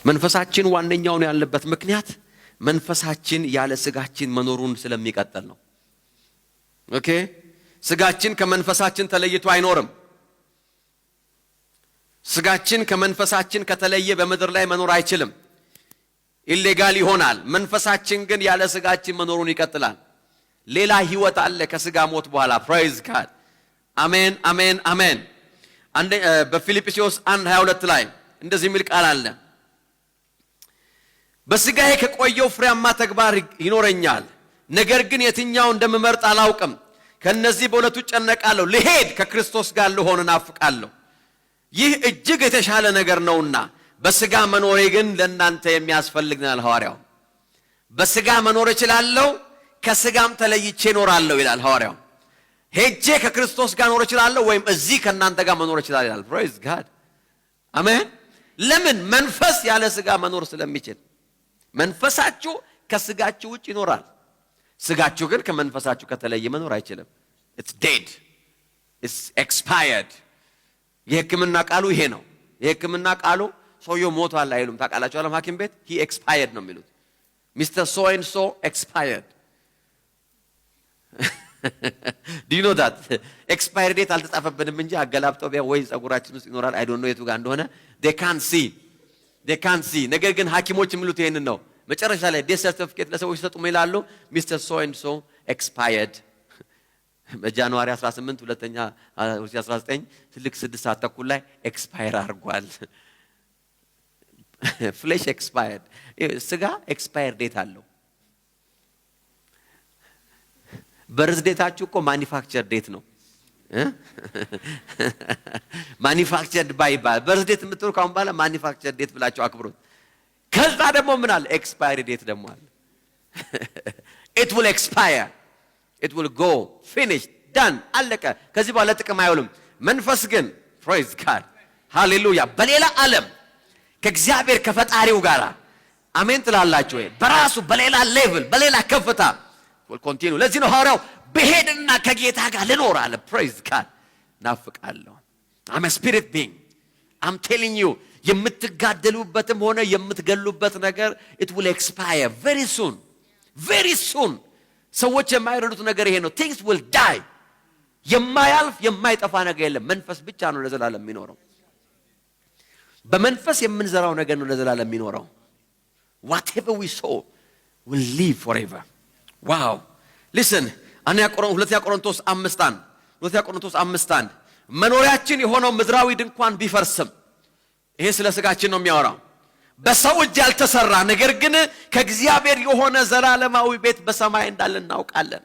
መንፈሳችን ዋነኛው ነው ያለበት ምክንያት መንፈሳችን ያለ ስጋችን መኖሩን ስለሚቀጥል ነው። ኦኬ? ስጋችን ከመንፈሳችን ተለይቶ አይኖርም። ስጋችን ከመንፈሳችን ከተለየ በመድር ላይ መኖር አይችልም። ኢሌጋል ይሆናል። መንፈሳችን ግን ያለ ስጋችን መኖሩን ይቀጥላል። ሌላ ህይወት አለ ከስጋ ሞት በኋላ። ፕሬዝ ጋድ። አሜን አሜን አሜን። በፊልጵስዩስ 1:22 ላይ እንደዚህ የሚል ቃል አለ። በስጋዬ ከቆየው ፍሬያማ ተግባር ይኖረኛል፣ ነገር ግን የትኛው እንደምመርጥ አላውቅም። ከነዚህ በሁለቱ ጨነቃለሁ፣ ልሄድ ከክርስቶስ ጋር ልሆን እናፍቃለሁ። ይህ እጅግ የተሻለ ነገር ነውና በስጋ መኖሬ ግን ለእናንተ የሚያስፈልግ ነው ሐዋርያው። በስጋ መኖር እችላለሁ፣ ከስጋም ተለይቼ እኖራለሁ ይላል ሐዋርያው። ሄጄ ከክርስቶስ ጋር መኖር እችላለሁ ወይም እዚህ ከእናንተ ጋር መኖር እችላለሁ ይላል። ፕሬዝ ጋድ አሜን። ለምን? መንፈስ ያለ ስጋ መኖር ስለሚችል። መንፈሳችሁ ከስጋችሁ ውጭ ይኖራል። ስጋችሁ ግን ከመንፈሳችሁ ከተለየ መኖር አይችልም። it's dead, it's expired። የሕክምና ቃሉ ይሄ ነው። የሕክምና ቃሉ ሰውየው ሞቷል አይሉም። ታውቃላችሁ አለም ሐኪም ቤት he expired ነው የሚሉት። Mr. so and so expired. Do you know that? Expired date አልተጻፈብንም እንጂ አገላብጠው ቢያ ወይ ጸጉራችን ውስጥ ይኖራል። I don't know የቱ ጋር እንደሆነ they can't see ነገር ግን ሐኪሞች የሚሉት ይሄንን ነው። መጨረሻ ላይ ዴት ሰርቲፊኬት ለሰዎች ሲሰጡ ምን ይላሉ? Mr. so and so expired. በጃንዋሪ 18 2019 ትልቅ 6 ሰዓት ተኩል ላይ ኤክስፓየር አድርጓል። ፍሌሽ ኤክስፓየርድ። ስጋ ኤክስፓየር ዴት አለው። በርዝ ዴታችሁ እኮ ማኒፋክቸር ዴት ነው። ማኒፋክቸርድ ባይባል በርዝ ዴት የምትሉ ካሁን በኋላ ማኒፋክቸር ዴት ብላችሁ አክብሩት። ከዛ ደግሞ ምን አለ? ኤክስፓየር ዴት ደግሞ አለ። it will expire, it will go, finished, done, አለቀ። ከዚህ በኋላ ጥቅም አይውልም። መንፈስ ግን praise God, ሃሌሉያ፣ በሌላ ዓለም ከእግዚአብሔር ከፈጣሪው ጋር አሜን ትላላችሁ ወይ? በራሱ በሌላ ሌቭል በሌላ ከፍታ will continue። ለዚህ ነው ሐዋርያው በሄድና ከጌታ ጋር ልኖር አለ። praise God። ናፍቃለሁ። I'm a spirit being. I'm telling you የምትጋደሉበትም ሆነ የምትገሉበት ነገር it will expire very soon, very soon። ሰዎች የማይረዱት ነገር ይሄ ነው። things will die። የማያልፍ የማይጠፋ ነገር የለም። መንፈስ ብቻ ነው ለዘላለም የሚኖረው። በመንፈስ የምንዘራው ነገር ነው ለዘላለም የሚኖረው። whatever we sow will live forever. wow, listen። ሁለተኛ ቆሮንቶስ 5:1 መኖሪያችን የሆነው ምድራዊ ድንኳን ቢፈርስም፣ ይሄ ስለ ስጋችን ነው የሚያወራው፣ በሰው እጅ ያልተሰራ ነገር ግን ከእግዚአብሔር የሆነ ዘላለማዊ ቤት በሰማይ እንዳለ እናውቃለን።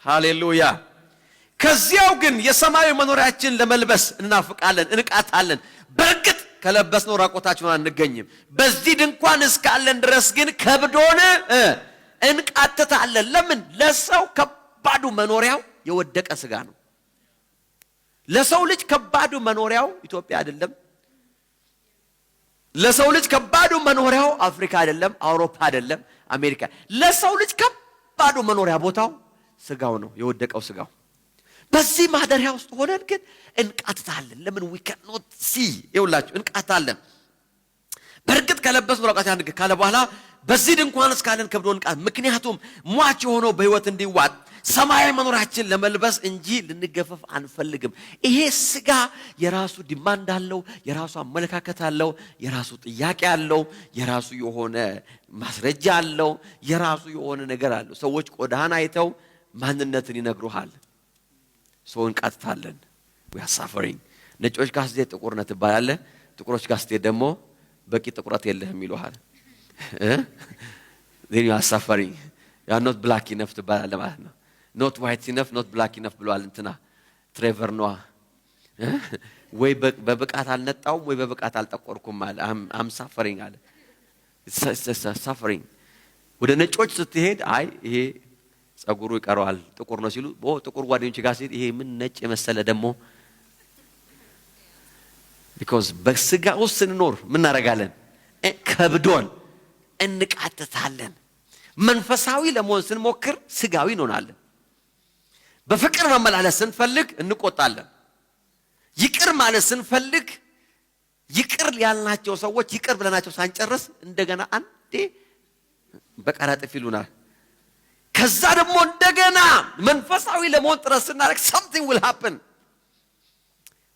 ሃሌሉያ። ከዚያው ግን የሰማያዊ መኖሪያችን ለመልበስ እናፍቃለን እንቃታለን። በእርግጥ ከለበስነው ራቆታችንን አንገኝም። በዚህ ድንኳን እስካለን ድረስ ግን ከብዶን እንቃትታለን። ለምን? ለሰው ከባዱ መኖሪያው የወደቀ ስጋ ነው። ለሰው ልጅ ከባዱ መኖሪያው ኢትዮጵያ አይደለም። ለሰው ልጅ ከባዱ መኖሪያው አፍሪካ አይደለም፣ አውሮፓ አይደለም፣ አሜሪካ። ለሰው ልጅ ከባዱ መኖሪያ ቦታው ስጋው ነው፣ የወደቀው ስጋው። በዚህ ማደሪያ ውስጥ ሆነን ግን እንቃትታለን። ለምን? we cannot see ይውላችሁ እንቃታለን። በእርግጥ ከለበስነው ራቆታችንን አንገኝም ካለ በኋላ በዚህ ድንኳን እስካለን ከብዶን እንቃት። ምክንያቱም ሟች የሆነው በሕይወት እንዲዋጥ ሰማያዊ መኖሪያችን ለመልበስ እንጂ ልንገፈፍ አንፈልግም። ይሄ ስጋ የራሱ ዲማንድ አለው፣ የራሱ አመለካከት አለው፣ የራሱ ጥያቄ አለው፣ የራሱ የሆነ ማስረጃ አለው፣ የራሱ የሆነ ነገር አለው። ሰዎች ቆዳህን አይተው ማንነትን ይነግሩሃል። ሰው እንቃትታለን። we are suffering። ነጮች ጋር ስትሄድ ጥቁር ነህ ትባላለህ። ጥቁሮች ጋር ስትሄድ ደግሞ በቂ ጥቁረት የለህም ይሉሃል። then you are suffering። you are not black enough ትባላለህ ማለት ነው። not white enough not black enough ብሏል እንትና ትሬቨር ኖዋ። ወይ በብቃት አልነጣውም ወይ በብቃት አልጠቆርኩም አለ። I'm suffering አለ። suffering። ወደ ነጮች ስትሄድ አይ ይሄ ጸጉሩ ይቀረዋል ጥቁር ነው ሲሉ ጥቁር ጓደኞች ጋር ሲሄድ ይሄ ምን ነጭ የመሰለ ደግሞ because በስጋ ውስጥ ስንኖር ምን እናደርጋለን? ከብዶን እንቃትታለን። መንፈሳዊ ለመሆን ስንሞክር ስጋዊ እንሆናለን። በፍቅር መመላለስ ስንፈልግ እንቆጣለን። ይቅር ማለት ስንፈልግ ይቅር ያልናቸው ሰዎች ይቅር ብለናቸው ሳንጨርስ እንደገና አንዴ በቀራጥፍ ይሉናል። ከዛ ደግሞ እንደገና መንፈሳዊ ለመሆን ጥረት ስናደርግ something will happen።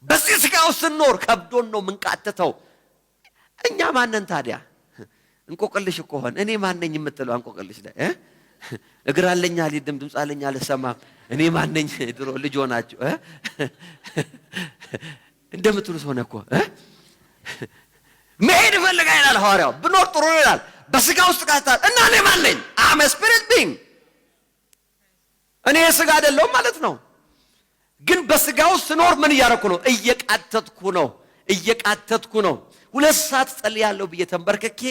በዚህ ስጋ ውስጥ ስንኖር ከብዶን ነው ምንቃተተው። እኛ ማነን ታዲያ? እንቆቅልሽ እኮ ሆነ። እኔ ማነኝ የምትለው እንቆቅልሽ ላይ እግር አለኝ አልሄድም፣ ድምፅ አለኝ አልሰማም፣ እኔ ማነኝ? ድሮ ልጅ ሆናችሁ እንደምትሉት ሆነ እኮ። መሄድ ፈልጋ ይላል ሐዋርያው። ብኖር ጥሩ ይላል። በስጋ ውስጥ ቃታል እና እኔ ማነኝ? I'm a spirit being። እኔ ስጋ አይደለሁም ማለት ነው። ግን በስጋ ውስጥ ስኖር ምን እያደረኩ ነው? እየቃተትኩ ነው። 2 ሰዓት ጸልያለሁ ብዬ ተንበርከኬ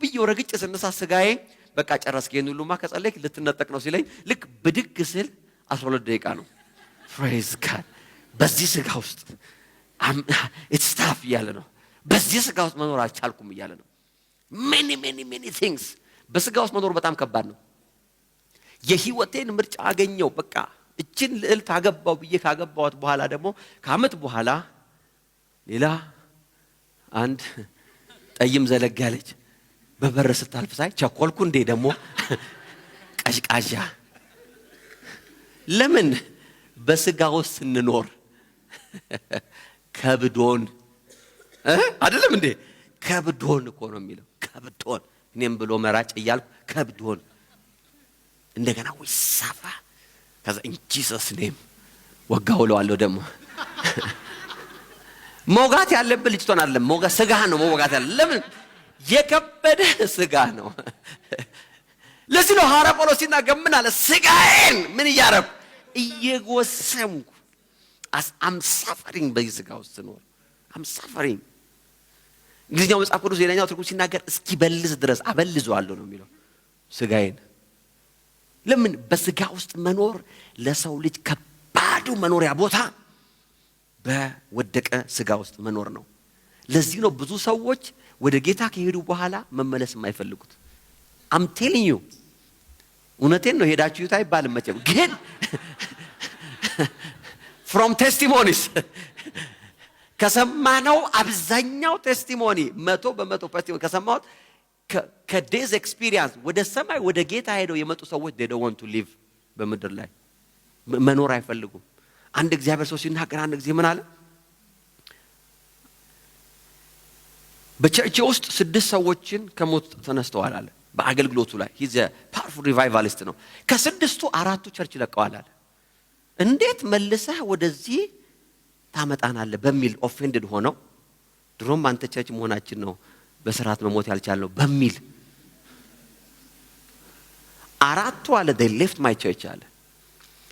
ብዩ ረግጬ ስነሳ ስጋዬ በቃ ጨረስክ፣ ይሄን ሁሉማ ከጸለይክ ልትነጠቅ ነው ሲለኝ ልክ ብድግ ስል 12 ደቂቃ ነው። praise God። በዚህ ስጋ ውስጥ it's tough እያለ ነው። በዚህ ስጋ ውስጥ መኖር አልቻልኩም እያለ ነው። many things። በስጋ ውስጥ መኖር በጣም ከባድ ነው። የህይወቴን ምርጫ አገኘው። በቃ እችን ልዕልት አገባው ብዬ ካገባዋት በኋላ ደግሞ ከዓመት በኋላ ሌላ አንድ ጠይም ዘለግ ያለች በበር ስታልፍ ሳይ ቸኮልኩ እንዴ ደግሞ ቀሽቃሻ። ለምን? በስጋ ውስጥ ስንኖር ከብዶን አይደለም እንዴ? ከብዶን እኮ ነው የሚለው። ከብዶን እኔም ብሎ መራጭ እያልኩ ከብዶን እንደገና ወይሳፋ ከዛ in Jesus name ወጋውለዋለሁ ደግሞ ሞጋት ያለበት ልጅቶን አይደለም። ሞጋ ስጋ ነው ሞጋት ያለ። ለምን? የከበደ ስጋ ነው። ለዚህ ነው ሐዋርያ ጳውሎስ ሲናገር ምን አለ? ስጋዬን ምን እያረኩ እየጎሰምኩ I'm suffering። በዚህ ስጋ ውስጥ ነው I'm suffering። እንግሊዝኛው መጽሐፍ ቅዱስ ሌላኛው ትርጉም ሲናገር እስኪ በልዝ ድረስ አበልዘዋለሁ ነው የሚለው ስጋዬን። ለምን? በስጋ ውስጥ መኖር ለሰው ልጅ ከባዱ መኖሪያ ቦታ በወደቀ ስጋ ውስጥ መኖር ነው። ለዚህ ነው ብዙ ሰዎች ወደ ጌታ ከሄዱ በኋላ መመለስ የማይፈልጉት። I'm telling you እውነቴን ነው። ሄዳችሁ ይታ ይባል መቼም ግን from testimonies ከሰማነው አብዛኛው ቴስቲሞኒ 100% ቴስቲሞኒ ከሰማሁት ከዴዝ ኤክስፒሪየንስ ወደ ሰማይ ወደ ጌታ ሄደው የመጡ ሰዎች they don't want to live በምድር ላይ መኖር አይፈልጉም። አንድ እግዚአብሔር ሰው ሲናገር አንድ ጊዜ ምን አለ? በቸርች ውስጥ 6 ሰዎችን ከሞት ተነስተዋል አለ በአገልግሎቱ ላይ። he's a powerful revivalist ነው። ከ6ቱ 4ቱ ቸርች ለቀዋል አለ። እንዴት መልሰህ ወደዚህ ታመጣናለህ በሚል ኦፌንድድ ሆነው ድሮም አንተ ቸርች መሆናችን ነው በስርዓት መሞት ያልቻለው በሚል 4ቱ አለ they left my church አለ።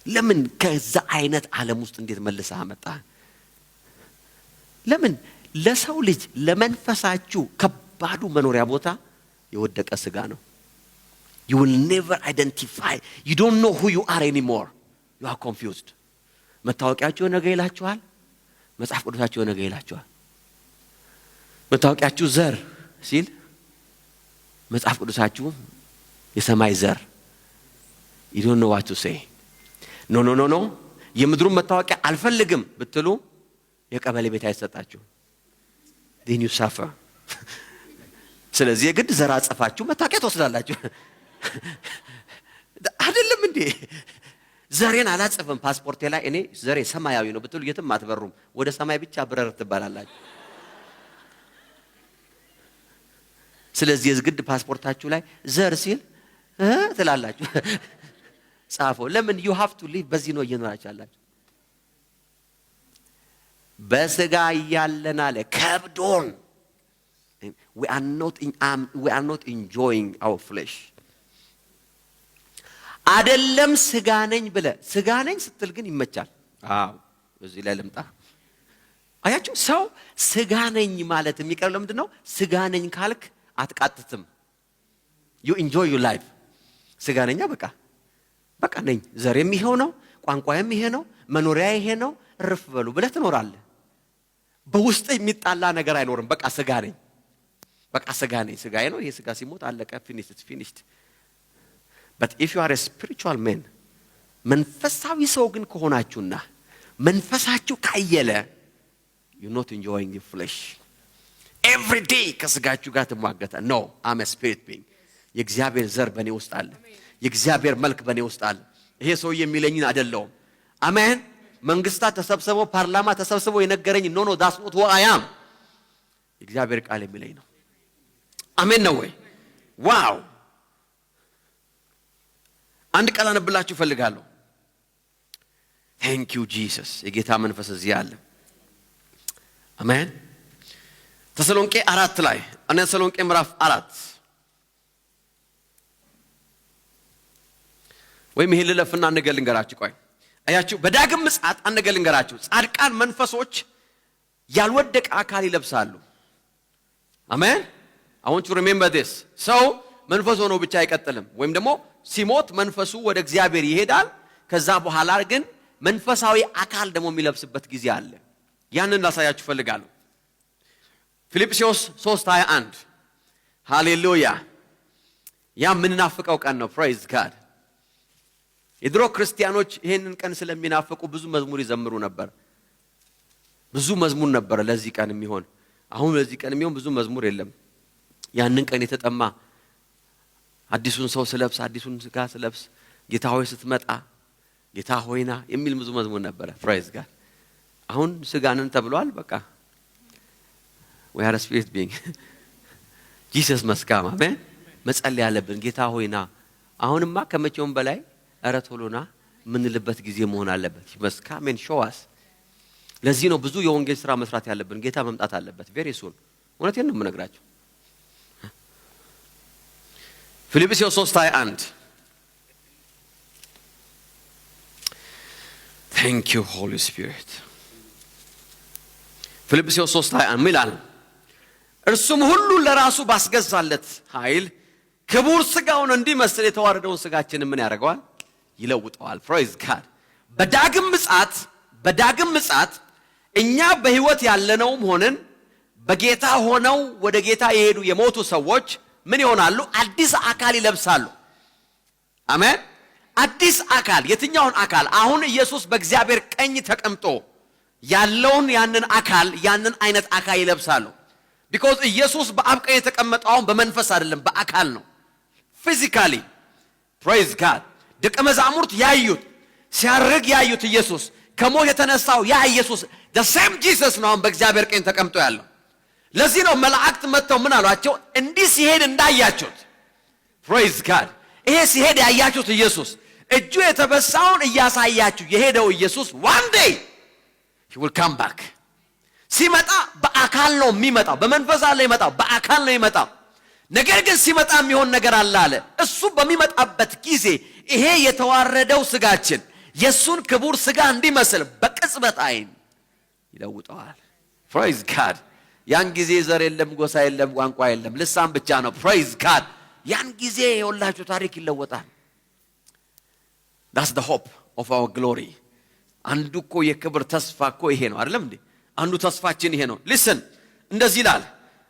ለምን ከዛ አይነት ዓለም ውስጥ እንዴት መልሰህ አመጣ? ለምን ለሰው ልጅ ለመንፈሳችሁ ከባዱ መኖሪያ ቦታ የወደቀ ስጋ ነው። You will never identify. You don't know who you are anymore. You are confused. መታወቂያችሁ ነገ ይላችኋል፣ መጽሐፍ ቅዱሳችሁ ነገ ይላችኋል። መታወቂያችሁ ዘር ሲል መጽሐፍ ቅዱሳችሁ የሰማይ ዘር። You don't know what to say. No. የምድሩን መታወቂያ አልፈልግም ብትሉ የቀበሌ ቤት አይሰጣችሁ። Then you suffer. ስለዚህ የግድ ዘር አጽፋችሁ መታወቂያ ትወስዳላችሁ። አይደለም እንዴ? ዘሬን አላጽፍም ፓስፖርቴ ላይ እኔ ዘሬ ሰማያዊ ነው ብትሉ የትም አትበሩም። ወደ ሰማይ ብቻ ብረር ትባላላችሁ። ስለዚህ የግድ ፓስፖርታችሁ ላይ ዘር ሲል ትላላችሁ። ጻፎ ለምን you have to live በዚህ ነው እየኖራችሁ ያላችሁ። በስጋ እያለን አለ ከብዶን we are not enjoying our flesh። አይደለም ስጋ ነኝ ብለ ስጋ ነኝ ስትል ግን ይመቻል። አዎ እዚህ ላይ ልምጣ። አያችሁ ሰው ስጋ ነኝ ማለት የሚቀር ለምንድነው? ስጋ ነኝ ካልክ አትቃጥትም። you enjoy your life። ስጋ ነኛ በቃ ነኝ፣ ዘሬም ይሄው ነው፣ ቋንቋዬም ይሄ ነው፣ መኖሪያ ይሄ ነው፣ እርፍ በሉ ብለህ ትኖራለህ። በውስጥ የሚጣላ ነገር አይኖርም። በቃ ስጋ ነኝ፣ ስጋዬ ነው፣ ይሄ ስጋ ሲሞት አለቀ፣ finished። But if you are a spiritual man, መንፈሳዊ ሰው ግን ከሆናችሁና መንፈሳችሁ ካየለ you're not enjoying your flesh. Every day ከስጋችሁ ጋር ተሟገተ። No, I'm a spirit being. የእግዚአብሔር ዘር በእኔ ውስጥ አለ፣ የእግዚአብሔር መልክ በእኔ ውስጥ አለ። ይሄ ሰው የሚለኝን አይደለም። አሜን። መንግስታት ተሰብስበው ፓርላማ ተሰብስበው የነገረኝ no that's not who I am። የእግዚአብሔር ቃል የሚለኝ ነው። አሜን ነው ወይ? ዋው! አንድ ቃል አነብላችሁ ፈልጋለሁ። Thank you Jesus። የጌታ መንፈስ እዚህ አለ። አሜን። ተሰሎንቄ 4 ላይ ተሰሎንቄ ምዕራፍ 4 ወይም ይሄ ልለፍና ነገር ልንገራችሁ። ቆይ አያችሁ፣ በዳግም ምጽአት ነገር ልንገራችሁ። ጻድቃን መንፈሶች ያልወደቀ አካል ይለብሳሉ። አሜን። I want to remember this። ሰው መንፈስ ሆኖ ብቻ አይቀጥልም። ወይም ደግሞ ሲሞት መንፈሱ ወደ እግዚአብሔር ይሄዳል። ከዛ በኋላ ግን መንፈሳዊ አካል ደግሞ የሚለብስበት ጊዜ አለ። ያንን ላሳያችሁ ፈልጋለሁ። ፊልጵስዩስ 3:21 ሃሌሉያ! ያ ምንናፍቀው ቀን ነው። ፕሬዝ ጋድ። የድሮ ክርስቲያኖች ይሄንን ቀን ስለሚናፍቁ ብዙ መዝሙር ይዘምሩ ነበር። ብዙ መዝሙር ነበር ለዚህ ቀን የሚሆን። አሁን ለዚህ ቀን የሚሆን ብዙ መዝሙር የለም። ያንን ቀን የተጠማ አዲሱን ሰው ስለብስ አዲሱን ስጋ ስለብስ ጌታ ሆይ ስትመጣ ጌታ ሆይና የሚል ብዙ መዝሙር ነበር። ፕሬዝ ጋድ። አሁን ስጋንን ተብሏል። በቃ we are a spirit being። Jesus መስካማ አሜን። መጸለይ ያለብን ጌታ ሆይና አሁንማ ከመቼውም በላይ ኧረ ቶሎና ምንልበት ጊዜ መሆን አለበት። መስካሜን ሾዋስ። ለዚህ ነው ብዙ የወንጌል ሥራ መስራት ያለብን። ጌታ መምጣት አለበት very soon። እውነቴን ነው የምነግራችሁ። ፊልጵስዩስ 3:21 Thank you Holy Spirit። ፊልጵስዩስ 3:21 ይላል እርሱም ሁሉ ለራሱ ባስገዛለት ኃይል ክቡር ስጋውን እንዲመስል የተዋረደውን ስጋችንን ምን ያደርገዋል? ይለውጠዋል። ፕሬዝ ጋድ። በዳግም ምጽአት እኛ በህይወት ያለነውም ሆነን በጌታ ሆነው ወደ ጌታ የሄዱ የሞቱ ሰዎች ምን ይሆናሉ? አዲስ አካል ይለብሳሉ። አሜን። አዲስ አካል። የትኛውን አካል? አሁን ኢየሱስ በእግዚአብሔር ቀኝ ተቀምጦ ያለውን ያንን አይነት አካል ይለብሳሉ። because ኢየሱስ በአብ ቀኝ የተቀመጠው በመንፈስ አይደለም በአካል ነው። physically praise God። ደቀ መዛሙርት ያዩት ሲያርግ ያዩት ኢየሱስ ከሞት የተነሳው ያ ኢየሱስ the same Jesus ነው በእግዚአብሔር ቀኝ ተቀምጦ ያለው። ለዚህ ነው መላእክት መጥተው ምን አሏቸው? እንዲህ ሲሄድ እንዳያችሁት praise God። ይሄ ሲሄድ ያያችሁት ኢየሱስ እጁ የተበሳውን እያሳያችሁ የሄደው ኢየሱስ one day he will come back። ሲመጣ በአካል ነው የሚመጣው፣ በመንፈስ አለ ይመጣው፣ በአካል ነው ይመጣው። ነገር ግን ሲመጣ የሚሆን ነገር አለ። እሱ በሚመጣበት ጊዜ ይሄ የተዋረደው ስጋችን የሱን ክቡር ሥጋ እንዲመስል በቅጽበት አይን ይለውጠዋል። ፕሬዝ ጋድ። ያን ጊዜ ዘር የለም፣ ጎሳ የለም፣ ቋንቋ የለም፣ ልሳን ብቻ ነው። ፕሬዝ ጋድ። ያን ጊዜ የሁላችሁ ታሪክ ይለወጣል። that's the hope of our glory። አንዱ እኮ የክብር ተስፋ እኮ ይሄ ነው አይደለም እንዴ? አንዱ ተስፋችን ይሄ ነው። ሊስን እንደዚህ ይላል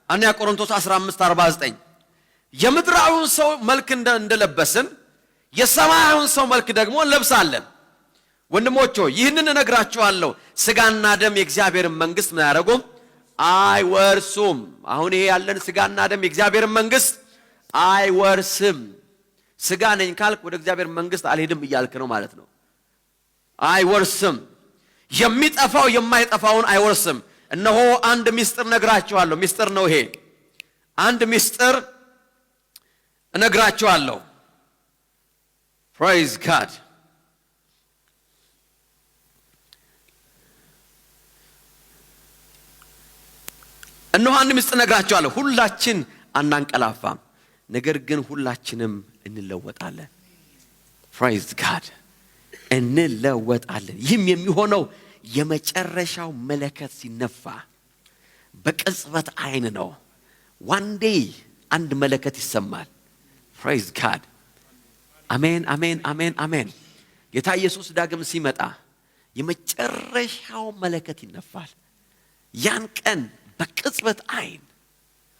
አንደኛ ቆሮንቶስ 15:49 የምድራዊውን ሰው መልክ እንደለበስን የሰማያዊውን ሰው መልክ ደግሞ እንለብሳለን። ወንድሞች ሆይ ይህንን እነግራችኋለሁ፣ ሥጋና ደም የእግዚአብሔርን መንግሥት ምን ያደርጉም? አይወርሱም። አሁን ይሄ ያለን ሥጋና ደም የእግዚአብሔርን መንግሥት አይወርስም። ሥጋ ነኝ ካልክ ወደ እግዚአብሔር መንግሥት አልሄድም እያልክ ነው ማለት ነው። አይወርስም። የሚጠፋው የማይጠፋውን አይወርስም። እነሆ አንድ ምስጢር እነግራችኋለሁ። ምስጢር ነው ይሄ። አንድ ምስጢር እነግራችኋለሁ። ፕሬዝ ጋድ። እነሆ አንድ ምስጢር እነግራችኋለሁ። ሁላችን አናንቀላፋም፣ ነገር ግን ሁላችንም እንለወጣለን። ፕሬዝ ጋድ። እንለወጣለን። ይህም የሚሆነው የመጨረሻው መለከት ሲነፋ በቅጽበት አይን ነው። ዋን ዴይ አንድ መለከት ይሰማል። ፕሬዝ ጋድ። አሜን አሜን አሜን አሜን። ጌታ ኢየሱስ ዳግም ሲመጣ የመጨረሻው መለከት ይነፋል። ያን ቀን በቅጽበት አይን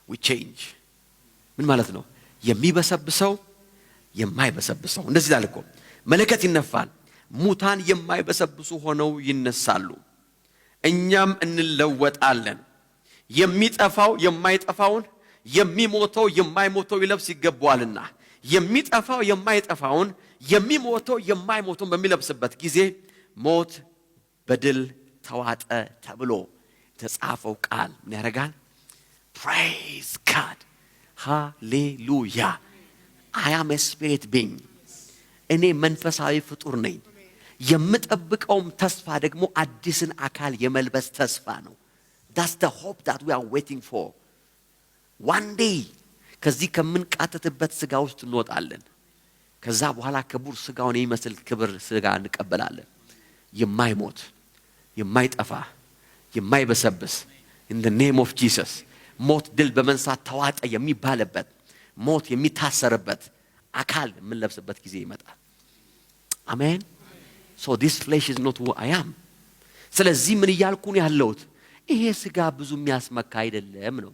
we change። ምን ማለት ነው? የሚበሰብሰው የማይበሰብሰው። እንደዚህ ይላል እኮ መለከት ይነፋል፣ ሙታን የማይበሰብሱ ሆነው ይነሳሉ፣ እኛም እንለወጣለን። የሚጠፋው የማይጠፋውን፣ የሚሞተው የማይሞተው ይለብስ ይገባዋልና የሚጠፋው የማይጠፋውን፣ የሚሞተው የማይሞተውን በሚለብስበት ጊዜ ሞት በድል ተዋጠ ተብሎ የተጻፈው ቃል ምን ያደርጋል? ፕሬዝ ጋድ። ሃሌሉያ። I am a spirit being። እኔ መንፈሳዊ ፍጡር ነኝ። የምጠብቀውም ተስፋ ደግሞ አዲስን አካል የመልበስ ተስፋ ነው። that's the hope that we are waiting for። one day ከዚህ ከምንቃተትበት ሥጋ ውስጥ እንወጣለን። ከዛ በኋላ ክቡር ሥጋውን የሚመስል ክብር ሥጋ እንቀበላለን። የማይሞት የማይጠፋ የማይበሰብስ in the name of Jesus። ሞት ድል በመንሳት ተዋጠ የሚባልበት፣ ሞት የሚታሰርበት አካል የምንለብስበት ጊዜ ይመጣል። አሜን። so this flesh is not who I am። ስለዚህ ምን እያልኩ ነው ያለሁት? ይሄ ሥጋ ብዙ የሚያስመካ አይደለም ነው።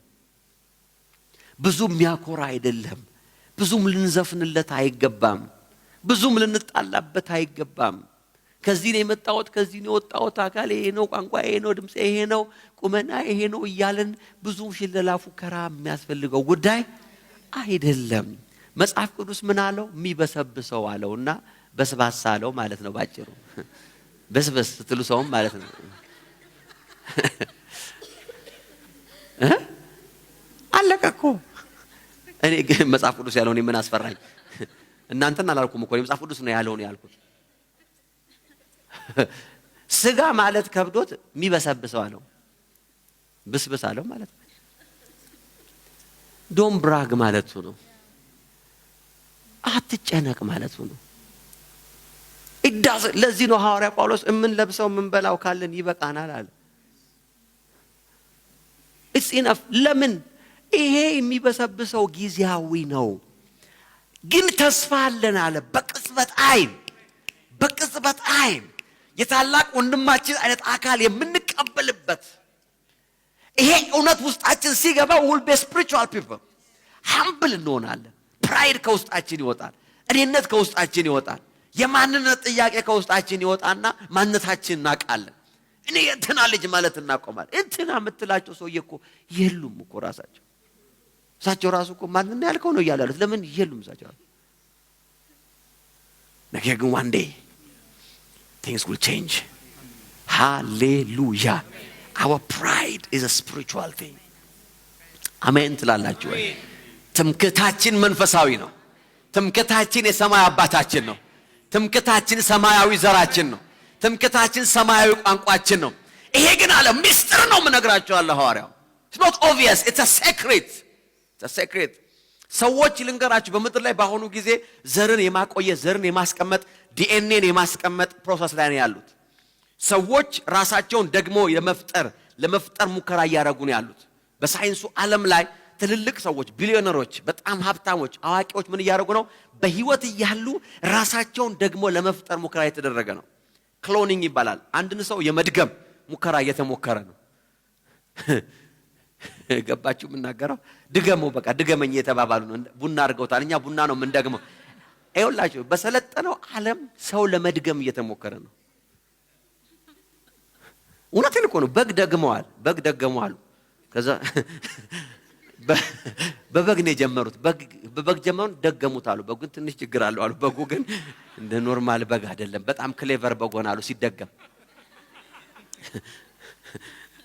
ብዙ የሚያኮራ አይደለም። ብዙም ልንዘፍንለት አይገባም። ብዙም ልንጣላበት አይገባም። ከዚህ ነው የመጣሁት፣ ከዚህ ነው የወጣሁት፣ አካል ይሄ ነው፣ ቋንቋ ይሄ ነው፣ ድምጽ ይሄ ነው፣ ቁመና ይሄ ነው እያልን ብዙ ሽለላ ፉከራ የሚያስፈልገው ጉዳይ አይደለም። መጽሐፍ ቅዱስ ምን አለው? የሚበሰብሰው አለውና በስባሳ አለው ማለት ነው። ባጭሩ በስበስ ስትሉ ሰውም ማለት ነው። አለቀ እኮ። እኔ ግን መጽሐፍ ቅዱስ ያለው ምን አስፈራኝ? እናንተን አላልኩም እኮ መጽሐፍ ቅዱስ ነው ያለው ነው ያልኩት። ሥጋ ማለት ከብዶት የሚበሰብሰው አለው፣ ብስብስ አለው ማለት ነው። ዶም ብራግ ማለቱ ነው። አትጨነቅ ማለቱ ነው። ለዚህ ነው ሐዋርያ ጳውሎስ የምንለብሰው የምንበላው ካለን ይበቃናል አለ። it's enough። ለምን? ይሄ የሚበሰብሰው ጊዜያዊ ነው፣ ግን ተስፋ አለን አለ። በቅጽበት አይን በቅጽበት አይን የታላቅ ወንድማችን አይነት አካል የምንቀበልበት ይሄ እውነት ውስጣችን ሲገባ will be spiritual people። humble እንሆናለን። ፕራይድ ከውስጣችን ይወጣል። እኔነት ከውስጣችን ይወጣል። የማንነት ጥያቄ ከውስጣችን ይወጣና ማንነታችን እናቃለን። እኔ እንትና ልጅ ማለት እናቆማለን። እንትና የምትላቸው ሰውዬ እኮ የሉም እኮ እሳቸው ራሱ እኮ ማንነት ያልከው ነው እያላሉት ለምን የሉም እሳቸው ራሱ። ነገር ግን one day things will change። hallelujah። our pride is a spiritual thing። አሜን ትላላችሁ ወይ? ትምክህታችን መንፈሳዊ ነው። ትምክህታችን የሰማይ አባታችን ነው። ትምክህታችን ሰማያዊ ዘራችን ነው። ትምክህታችን ሰማያዊ ቋንቋችን ነው። ይሄ ግን አለ ምስጢር ነው የምነግራችሁ አለ ሐዋርያው። it's not obvious, it's a secret። it's a secret። ሰዎች ልንገራችሁ በምድር ላይ ባሆኑ ጊዜ ዘርን የማቆየት ዘርን የማስቀመጥ ዲኤንኤን የማስቀመጥ ፕሮሰስ ላይ ነው ያሉት። ሰዎች ራሳቸውን ደግሞ ለመፍጠር ሙከራ እያደረጉ ነው ያሉት። በሳይንሱ ዓለም ላይ ትልልቅ ሰዎች ቢሊዮነሮች፣ በጣም ሀብታሞች፣ አዋቂዎች ምን እያደረጉ ነው? በህይወት እያሉ ራሳቸውን ደግሞ ለመፍጠር ሙከራ እየተደረገ ነው። ክሎኒንግ ይባላል። አንድን ሰው የመድገም ሙከራ እየተሞከረ ነው። ገባችሁ የምናገረው? ድገመው በቃ ድገመኝ እየተባባሉ ነው። ቡና አድርገውታል። እኛ ቡና ነው የምንደግመው። ይኸውላችሁ በሰለጠነው ዓለም ሰው ለመድገም እየተሞከረ ነው። እውነቴን እኮ ነው። በግ ደገመዋል። ከዛ በበግ ነው የጀመሩት። በበግ ጀመሩን ደገሙት አሉ። በጉ ግን ትንሽ ችግር አለው አሉ። በጉ ግን እንደ ኖርማል በግ አይደለም፣ በጣም ክሌቨር በግ ሆነ አሉ ሲደገም።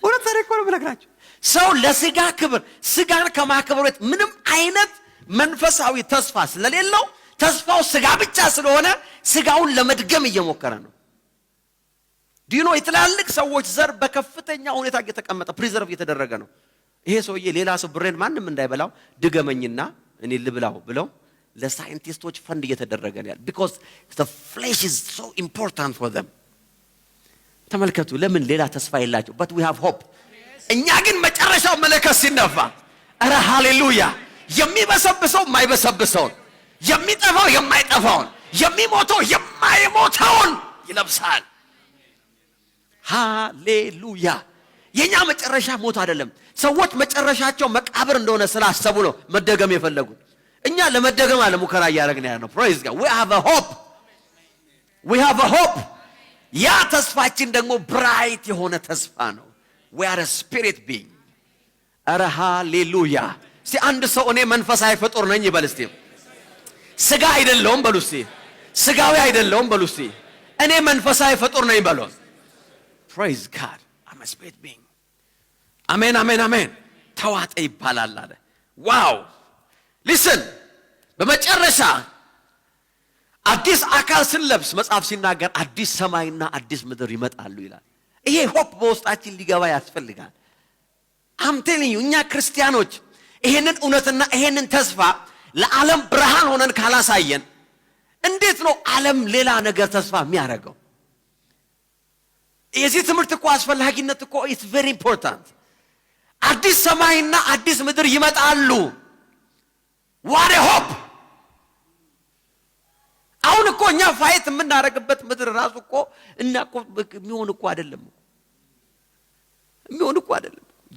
እውነቴን እኮ ነው የምነግራችሁ። ሰው ለስጋ ክብር ስጋን ከማክበር ምንም አይነት መንፈሳዊ ተስፋ ስለሌለው ተስፋው ስጋ ብቻ ስለሆነ ስጋውን ለመድገም እየሞከረ ነው። ዲኖ የትላልቅ ሰዎች ዘር በከፍተኛ ሁኔታ እየተቀመጠ ፕሪዘርቭ እየተደረገ ነው። ይሄ ሰውዬ ሌላ ሰው ብሬን ማንም እንዳይበላው ድገመኝና እኔ ልብላው ብለው ለሳይንቲስቶች ፈንድ እየተደረገ ነው ያለ because the flesh is so important for them። ተመልከቱ ለምን ሌላ ተስፋ የላቸው but we have hope። እኛ ግን መጨረሻው መለከት ሲነፋ አረ ሃሌሉያ የሚበሰብሰው የማይበሰብሰውን የሚጠፋው የማይጠፋውን የሚሞተው የማይሞተውን ይለብሳል። ሃሌሉያ። የኛ መጨረሻ ሞት አይደለም። ሰዎች መጨረሻቸው መቃብር እንደሆነ ስላሰቡ ነው መደገም የፈለጉት። እኛ ለመደገም አለ ሙከራ እያደረግን ያለው praise God we have a hope ያ ተስፋችን ደግሞ ብራይት የሆነ ተስፋ ነው። we are a spirit being። አረ ሃሌሉያ። እስቲ አንድ ሰው እኔ መንፈሳዊ ፍጡር ነኝ ይበል እስቲ። ስጋ አይደለሁም በሉ እስቲ። ስጋዊ አይደለሁም በሉ እስቲ። እኔ መንፈሳዊ ፍጡር ነኝ በሉ። praise God I'm a spirit being። አሜን። ተዋጠ ይባላል አለ። ዋው listen በመጨረሻ አዲስ አካል ስንለብስ መጽሐፍ ሲናገር አዲስ ሰማይና አዲስ ምድር ይመጣሉ ይላል። ይሄ ሆፕ በውስጣችን ሊገባ ያስፈልጋል። I'm telling you እኛ ክርስቲያኖች ይሄንን እውነትና ይሄንን ተስፋ ለዓለም ብርሃን ሆነን ካላሳየን እንዴት ነው ዓለም ሌላ ነገር ተስፋ የሚያደርገው? የዚህ ትምህርት እኮ አስፈላጊነት እኮ it's very important። አዲስ ሰማይና አዲስ ምድር ይመጣሉ። what a hope። አሁን እኮ እኛ ፋይት የምናደርግበት ምድር ራሱ እኮ እና እኮ የሚሆን እኮ አይደለም።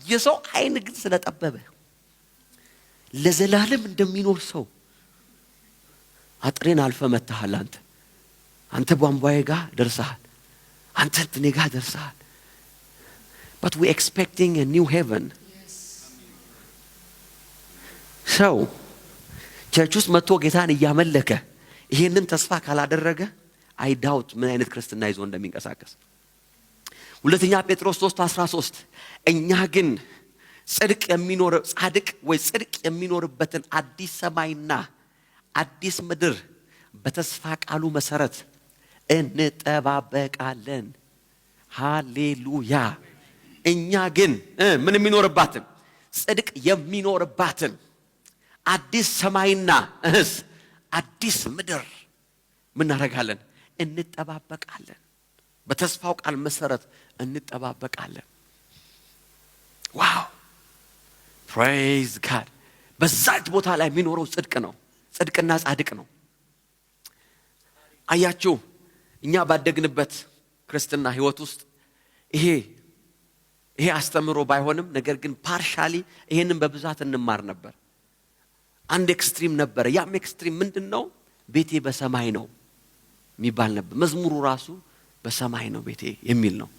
የሰው አይን ግን ስለጠበበ ለዘላለም እንደሚኖር ሰው አጥሬን አልፈ መተሃል። አንተ ቧንቧዬ ጋር ደርሰሃል። አንተ እንትኔ ጋር ደርሰሃል። but we expecting a new heaven። ሰው ቸርች ውስጥ መጥቶ ጌታን እያመለከ ይሄንን ተስፋ ካላደረገ አይ ዳውት ምን አይነት ክርስትና ይዞ እንደሚንቀሳቀስ። ሁለተኛ ጴጥሮስ 3:13 እኛ ግን ጽድቅ የሚኖርበትን አዲስ ሰማይና አዲስ ምድር በተስፋ ቃሉ መሰረት እንጠባበቃለን። ሃሌሉያ። እኛ ግን ምን የሚኖርባትን ጽድቅ የሚኖርባትን አዲስ ሰማይና አዲስ ምድር ምን እናደርጋለን? እንጠባበቃለን። በተስፋው ቃል መሰረት እንጠባበቃለን። ዋው praise God። በዛች ቦታ ላይ የሚኖረው ጽድቅ ነው። ጽድቅና ጻድቅ ነው። አያችሁ እኛ ባደግንበት ክርስትና ህይወት ውስጥ ይሄ አስተምሮ ባይሆንም ነገር ግን ፓርሻሊ ይሄንን በብዛት እንማር ነበር። አንድ ኤክስትሪም ነበር። ያም ኤክስትሪም ምንድነው? ቤቴ በሰማይ ነው የሚባል ነበር። መዝሙሩ ራሱ በሰማይ ነው ቤቴ የሚል ነው።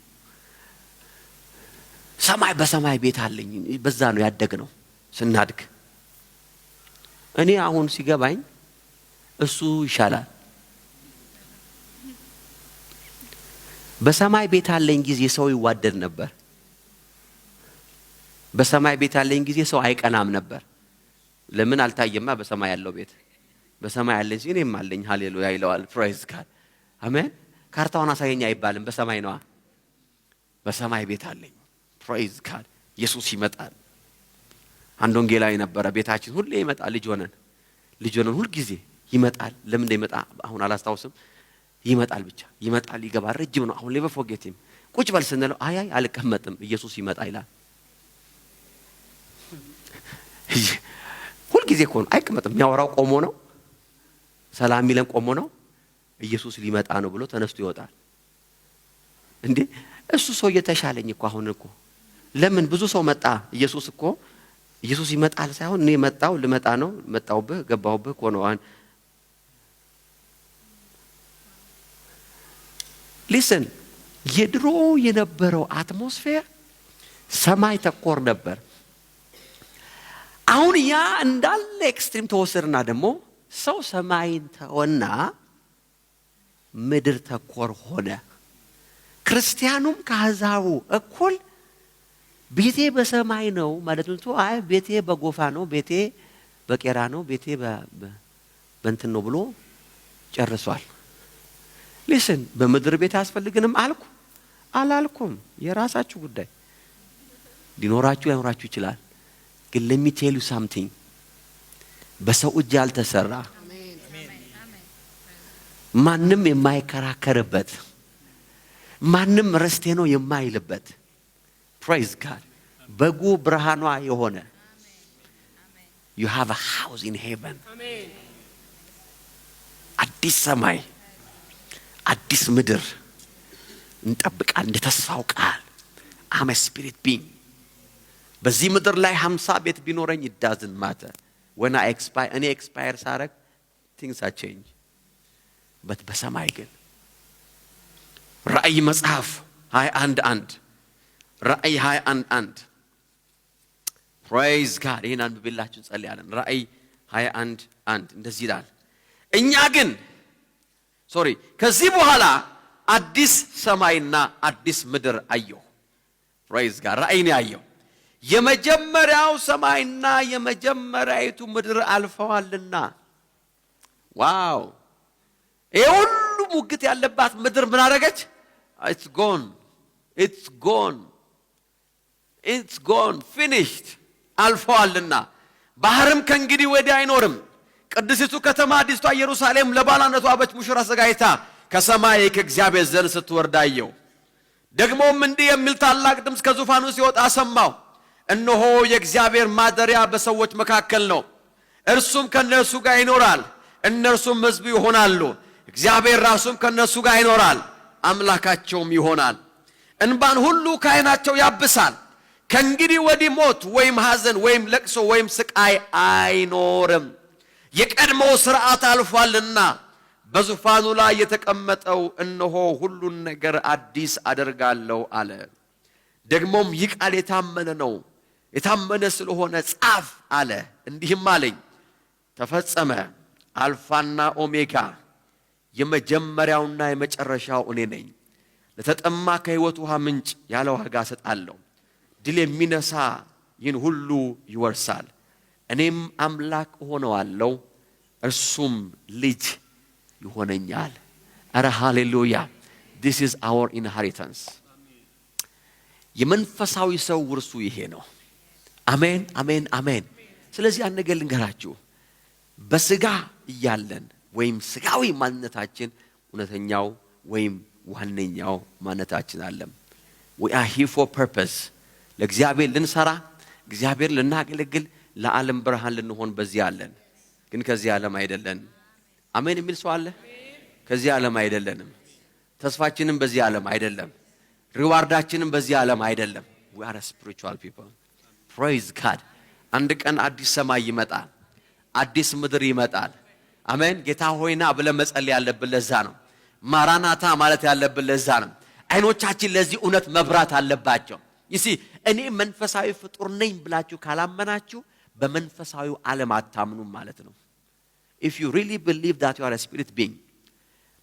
በሰማይ ቤት አለኝ። በዛ ነው ያደግነው ስናድግ። እኔ አሁን ሲገባኝ እሱ ይሻላል። በሰማይ ቤት አለኝ ጊዜ ሰው ይዋደድ ነበር። በሰማይ ቤት አለኝ ጊዜ ሰው አይቀናም ነበር። ለምን አልታየማ? በሰማይ ያለው ቤት በሰማይ ያለኝ ሲኔም አለኝ ሃሌሉያ ይለዋል። praise God አሜን። ካርታውን አሳየኝ አይባልም። በሰማይ ነው። በሰማይ ቤት አለኝ praise God ኢየሱስ ይመጣል። አንድ ወንጌላዊ ነበረ ቤታችን ሁሌ ይመጣል ልጅ ሆነን ልጅ ሆነን ሁሉ ጊዜ ይመጣል። ለምን እንደሚመጣ አሁን አላስታውስም። ይመጣል ብቻ ይመጣል፣ ይገባል። ረጅም ነው። አሁን ሌቨር ፎርጌቲም ቁጭ በል ስንለው አይ አልቀመጥም ኢየሱስ ይመጣ ይላል። ሁሉ ጊዜ እኮ ነው አይቀመጥም። የሚያወራው ቆሞ ነው። ሰላም የሚለን ቆሞ ነው። ኢየሱስ ሊመጣ ነው ብሎ ተነስቶ ይወጣል። እንዴ እሱ ሰው እየተሻለኝ እኮ አሁን እኮ ለምን ብዙ ሰው መጣ። ኢየሱስ ይመጣል ሳይሆን እኔ መጣው ልመጣ ነው መጣውብህ ገባውብህ እኮ ነው። ሊስን የድሮ የነበረው አትሞስፌር ሰማይ ተኮር ነበር። አሁን ያ እንዳለ ኤክስትሪም ተወሰደና ደግሞ ሰው ሰማይን ተወና ምድር ተኮር ሆነ። ክርስቲያኑም ከአሕዛቡ እኩል ቤቴ በሰማይ ነው ማለት ነው። አይ ቤቴ በጎፋ ነው፣ ቤቴ በቄራ ነው፣ ቤቴ በእንትን ነው ብሎ ጨርሷል። ሊስን በምድር ቤት አያስፈልግንም አልኩ አላልኩም፣ የራሳችሁ ጉዳይ። ሊኖራችሁ ላይኖራችሁ ይችላል። ግን let me tell you something በሰው እጅ ያልተሰራ ማንም የማይከራከርበት ማንም ረስቴ ነው የማይልበት praise God በጉ ብርሃኗ የሆነ you have a house in heaven አዲስ ሰማይ አዲስ ምድር እንጠብቃለን እንደ ተስፋው ቃል። I'm a spirit being በዚህ ምድር ላይ 50 ቤት ቢኖረኝ it doesn't matter when I expire ሳረግ things are change but በሰማይ ግን ራእይ መጽሐፍ 21:1 ራእይ 21:1 praise God ይሄን አንብቤላችሁ ጸልያለን። ራእይ 21:1 እንደዚህ ይላል እኛ ግን ከዚህ በኋላ አዲስ ሰማይና አዲስ ምድር አየሁ። praise God ራእይን ያየው የመጀመሪያው ሰማይና የመጀመሪያይቱ ምድር አልፈዋልና። ዋው ይሄ ሁሉ ሙግት ያለባት ምድር ምን አደረገች? it's gone finished አልፈዋልና። ባህርም ከእንግዲህ ወዲህ አይኖርም። ቅድስቱ ከተማ አዲስቷ ኢየሩሳሌም ለባሏ በች ሙሽራ ተዘጋጅታ ከሰማይ ከእግዚአብሔር ዘንድ ስትወርድ አየሁ። ደግሞም እንዲህ የሚል ታላቅ ድምፅ ከዙፋኑ ሲወጣ ሰማሁ። እነሆ የእግዚአብሔር ማደሪያ በሰዎች መካከል ነው፣ እርሱም ከነርሱ ጋር ይኖራል፣ እነርሱም ሕዝቡ ይሆናሉ። እግዚአብሔር ራሱም ከነርሱ ጋር ይኖራል፣ አምላካቸውም ይሆናል። እንባን ሁሉ ከዓይናቸው ያብሳል። ከእንግዲህ ወዲህ ሞት ወይም ሐዘን ወይም ለቅሶ ወይም ስቃይ አይኖርም፣ የቀድሞው ሥርዓት አልፏልና። በዙፋኑ ላይ የተቀመጠው እነሆ ሁሉን ነገር አዲስ አደርጋለሁ አለ። ደግሞም ይህ ቃል የታመነ ስለሆነ ጻፍ አለ። እንዲህም አለኝ ተፈጸመ። አልፋና ኦሜጋ የመጀመሪያውና የመጨረሻው እኔ ነኝ። ለተጠማ ከሕይወት ውሃ ምንጭ ያለ ዋጋ እሰጣለሁ። ድል የሚነሳ ይህን ሁሉ ይወርሳል። እኔም አምላክ እሆነዋለሁ፣ እርሱም ልጅ ይሆነኛል። ኧረ ሃሌሉያ! this is our inheritance። የመንፈሳዊ ሰው ውርሱ ይሄ ነው። አሜን አሜን አሜን። ስለዚህ አንድ ነገር ልንገራችሁ፣ በስጋ እያለን ወይም ስጋዊ ማንነታችን እውነተኛው ወይም ዋነኛው ማንነታችን አለም። we are here for purpose ለእግዚአብሔር ልንሰራ፣ እግዚአብሔር ልናገለግል፣ ለዓለም ብርሃን ልንሆን በዚህ አለን። ግን ከዚህ ዓለም አይደለን። አሜን የሚል ሰው አለ? ከዚህ ዓለም አይደለንም። ተስፋችንም በዚህ ዓለም አይደለም። ሪዋርዳችንም በዚህ ዓለም አይደለም። we are a spiritual people praise God። አንድ ቀን አዲስ ሰማይ ይመጣል፣ አዲስ ምድር ይመጣል። አሜን። ጌታ ሆይና ብለን መጸለይ ያለብን ለዛ ነው። ማራናታ ማለት ያለብን ለዛ ነው። አይኖቻችን ለዚህ እውነት መብራት አለባቸው። ይሲ እኔ መንፈሳዊ ፍጡር ነኝ ብላችሁ ካላመናችሁ በመንፈሳዊው ዓለም አታምኑም ማለት ነው። if you really believe that you are a spirit being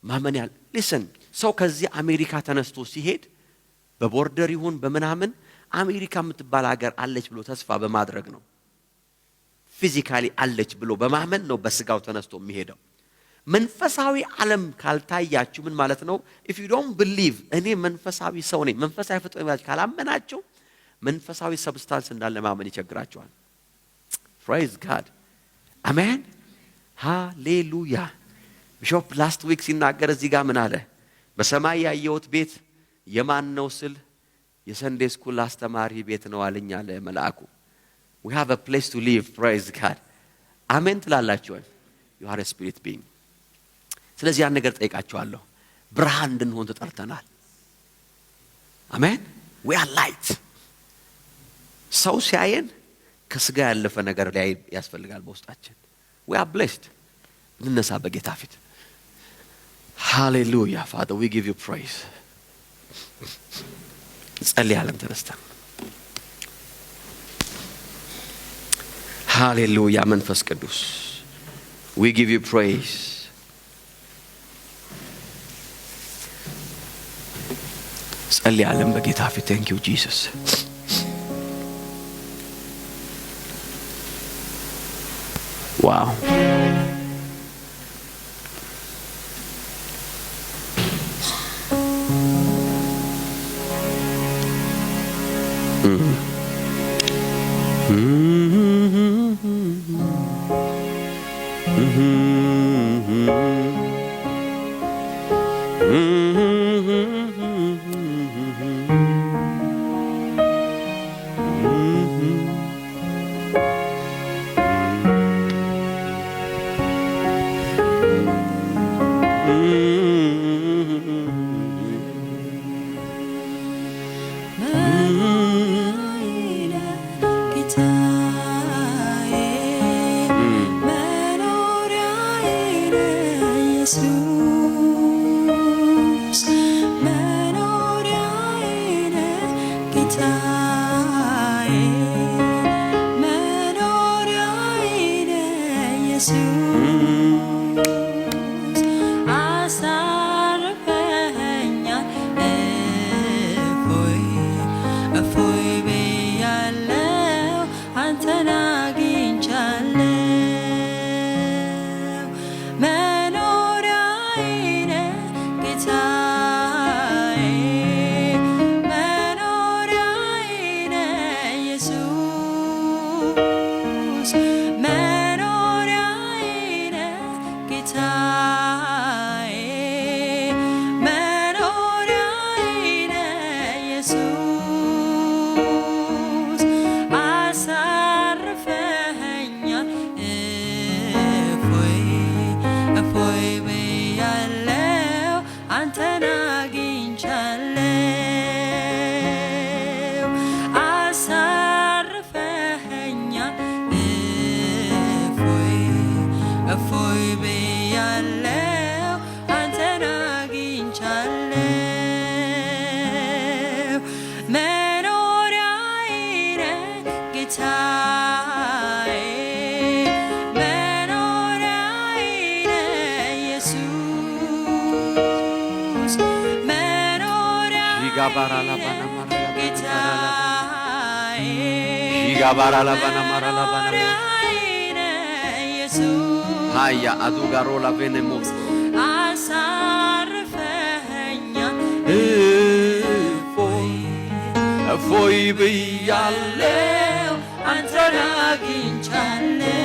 ማመን listen ሰው ከዚህ አሜሪካ ተነስቶ ሲሄድ በቦርደር ይሁን በመናምን አሜሪካ የምትባል ሀገር አለች ብሎ ተስፋ በማድረግ ነው። ፊዚካሊ አለች ብሎ በማመን ነው በስጋው ተነስቶ የሚሄደው። መንፈሳዊ ዓለም ካልታያችሁ ምን ማለት ነው? if you don't believe እኔ መንፈሳዊ ሰው ነኝ መንፈሳዊ ፍጡር ነኝ ካላመናችሁ መንፈሳዊ ሰብስታንስ እንዳለ ማመን ይቸግራችኋል። praise God አሜን። ሃሌሉያ። ቢሾፕ ላስት ዊክ ሲናገር እዚህ ጋር ምን አለ? በሰማይ ያየሁት ቤት የማን ነው ስል የሰንዴ ስኩል አስተማሪ ቤት ነው አለኝ አለ መልአኩ። we have a place to live, praise God. አሜን ትላላችሁ? you are a spirit being። ስለዚህ ያን ነገር ጠይቃችኋለሁ። ብርሃን እንድንሆን ተጠርተናል። አሜን። we are light። ሰው ሲያየን ከስጋ ያለፈ ነገር ላይ ያስፈልጋል በውስጣችን። we are blessed። እንነሳ በጌታ ፊት። ሃሌሉያ። Father, we give you praise። ጸልያለን ተነስተን። ሃሌሉያ። መንፈስ ቅዱስ we give you praise። ጸልያለን በጌታ ፊት። thank you Jesus። wow Haya adugarola venemos foi biyaለው አንተን አግኝቻለሁ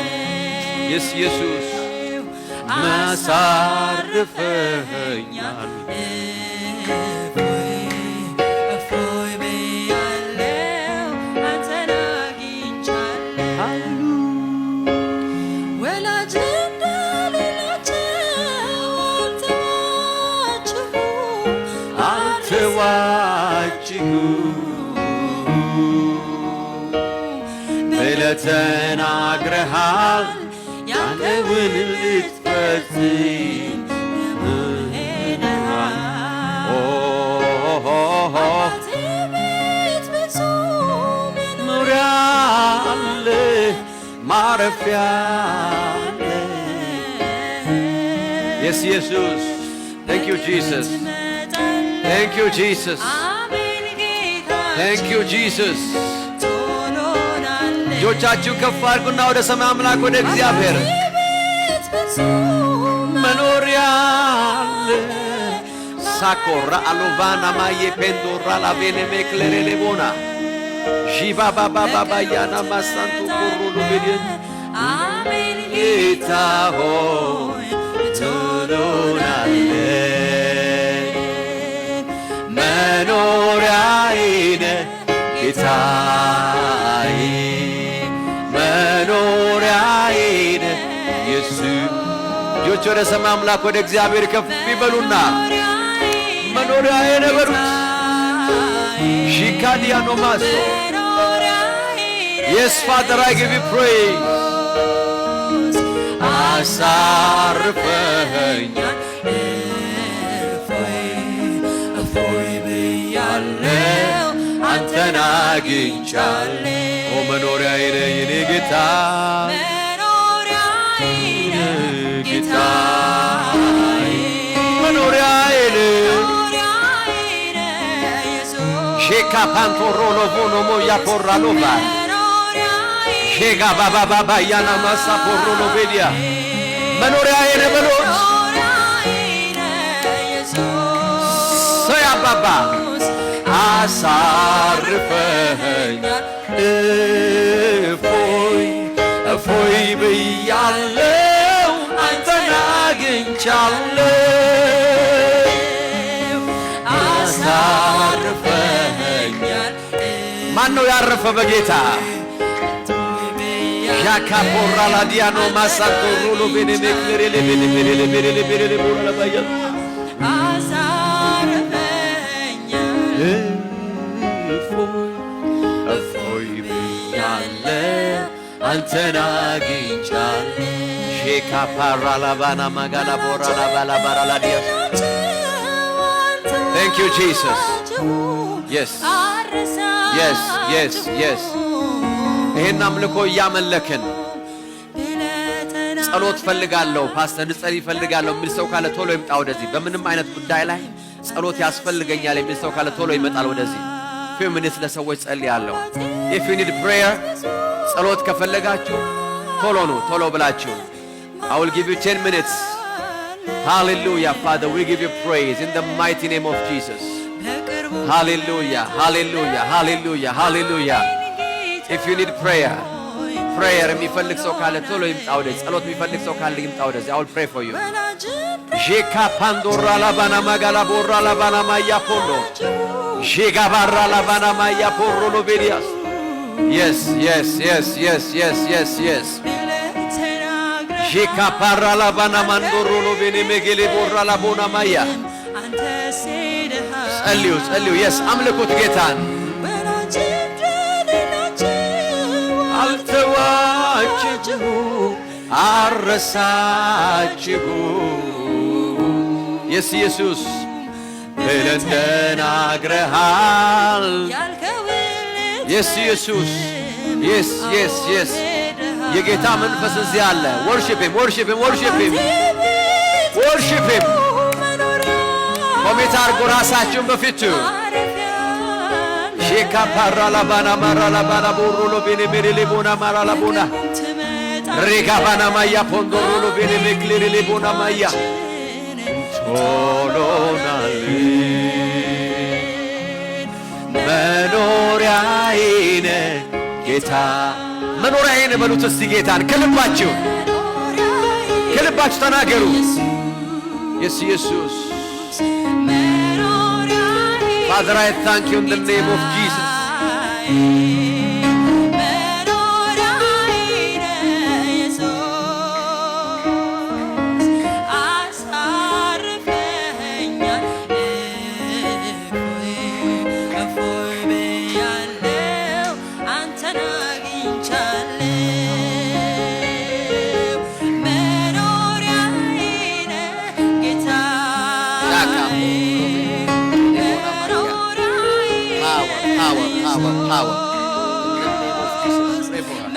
yes ኢየሱስ ማሳርፈኛል ተናግረሃል ያለውን ልትፈጽም መኖሪያ አለ ማረፊያ አለ yes ኢየሱስ thank you Jesus thank you Jesus thank you Jesus ልጆቻችሁ ከፍ አድርጉና ወደ ሰማይ አምላክ ወደ እግዚአብሔር መኖሪያ አለ ሳኮራ አሎቫና ማየ ፔንዶራ ላቬኔ ሜክሌሬ ሌቦና ጂባ ባባ ባባ ያና ማሳንቱ ኮሩ ሉቢዲን ጌታ ሆይ ትሉናለህ መኖሪያዬ ነህ ጌታዬ መኖሪያዬ ነህ ኢየሱስ ልጆች ወደ ሰማይ አምላክ ወደ እግዚአብሔር ከፍ ይበሉና መኖሪያዬ ነህ በሉት ሺካዲያኖ ማሶ Yes, Father, I give you praise. አሳርፈኸኛል እፎይ ብያለሁ አንተን አግኝቻለሁ መኖሪያዬ ነህ የኔ ጌታ መኖሪያዬ ነህ ሼካ ፓንቶሮሎ ቮኖሞ ያፖራሎባ ሼጋ ባባ ባባ ያና ማሳ ፖሮሎ ቤዲያ መኖሪያዬ ነህ በሎት ሰያባባ አሳርፈኸኛል እፎይ ብያለሁ አንተን አግኝቻለሁ አሳርፈኸኛል ማን ነው ያረፈ በጌታ ያካፖራ ላዲያኖ ማሳቶሩሎ ቤኔሜክሌሬ ቤኔሜክሌሬ ቦራላ ባያ አሳርፈኛል እፎይ ብያለሁ አንተን አግኝቻለሁ ሼካፓራ ላባና ማጋላ ቦራላ ባላ ባራላ ዲያ Thank you Jesus Yes Yes Yes Yes ይሄን አምልኮ ያመለከን ጸሎት ፈልጋለሁ ፓስተር ንጸልይ ፈልጋለሁ የሚል ሰው ካለ ቶሎ ይምጣ ወደዚህ በምንም አይነት ጉዳይ ላይ ጸሎት ያስፈልገኛል የሚል ሰው ካለ ቶሎ ይመጣል ወደዚህ few minutes ለሰዎች ጸልያለሁ if you need prayer ጸሎት ከፈለጋችሁ ቶሎ ብላችሁ I will give you 10 minutes Hallelujah Father we give you praise in the mighty name of Jesus Hallelujah Hallelujah Hallelujah Hallelujah If you need prayer የሚፈልግ ሰው ካለ ቶሎ ይምጣ ወደዚህ ጸሎት የሚፈልግ ሰው ካለ ይምጣ ወደዚህ I will pray for you ጄካ ፓንዶራ ላባና ማጋላ ቦራ ላባና ማያ ፖሎ ጄጋ ባራ ላባና ማያ ፖሮ ሎቤዲያስ Yes Yes Yes Yes Yes Yes Yes ጄካ ፓራ ላባና ማንዶሮ ሎቤኔ ሜጌሌ ቦራ ላቦና ማያ ጸልዩ Yes አምልኩት ጌታን አልተዋችሁ አረሳችሁ Yes ኢየሱስ ብለን ተናግረሃል Yes ኢየሱስ Yes Yes Yes የጌታ መንፈስ እዚህ አለ worship him ኮሜት አድርጉ ራሳችሁን በፊቱ ሼካ ፓራ ላባና ማራ ላባና ቦሮሎ ቤኔ ሜሬሌ ቦና ማራ ላቦና ሬጋ ባና ማያ ፖንዶሮሎ ቤኔ ሜክሌሬሌ ቦና ማያ ቶሎናል መኖሪያዬ ነህ ጌታ መኖሪያዬ ነህ በሉት እስቲ ጌታን ከልባችሁ ተናገሩ Yes ኢየሱስ Father, I thank you in the name of Jesus. Power. In the name of Jesus, pray for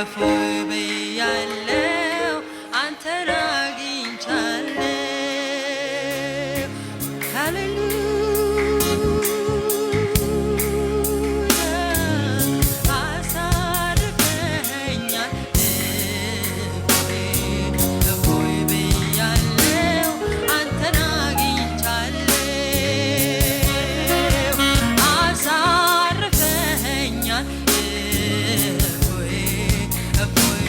እፎይ ብያለሁ አንተን አግኝቻለሁ ሃሌሉያ አሳርፈኸኛል እፎይ ብያለሁ አንተን አግኝቻለሁ አሳርፈኸኛል እፎይ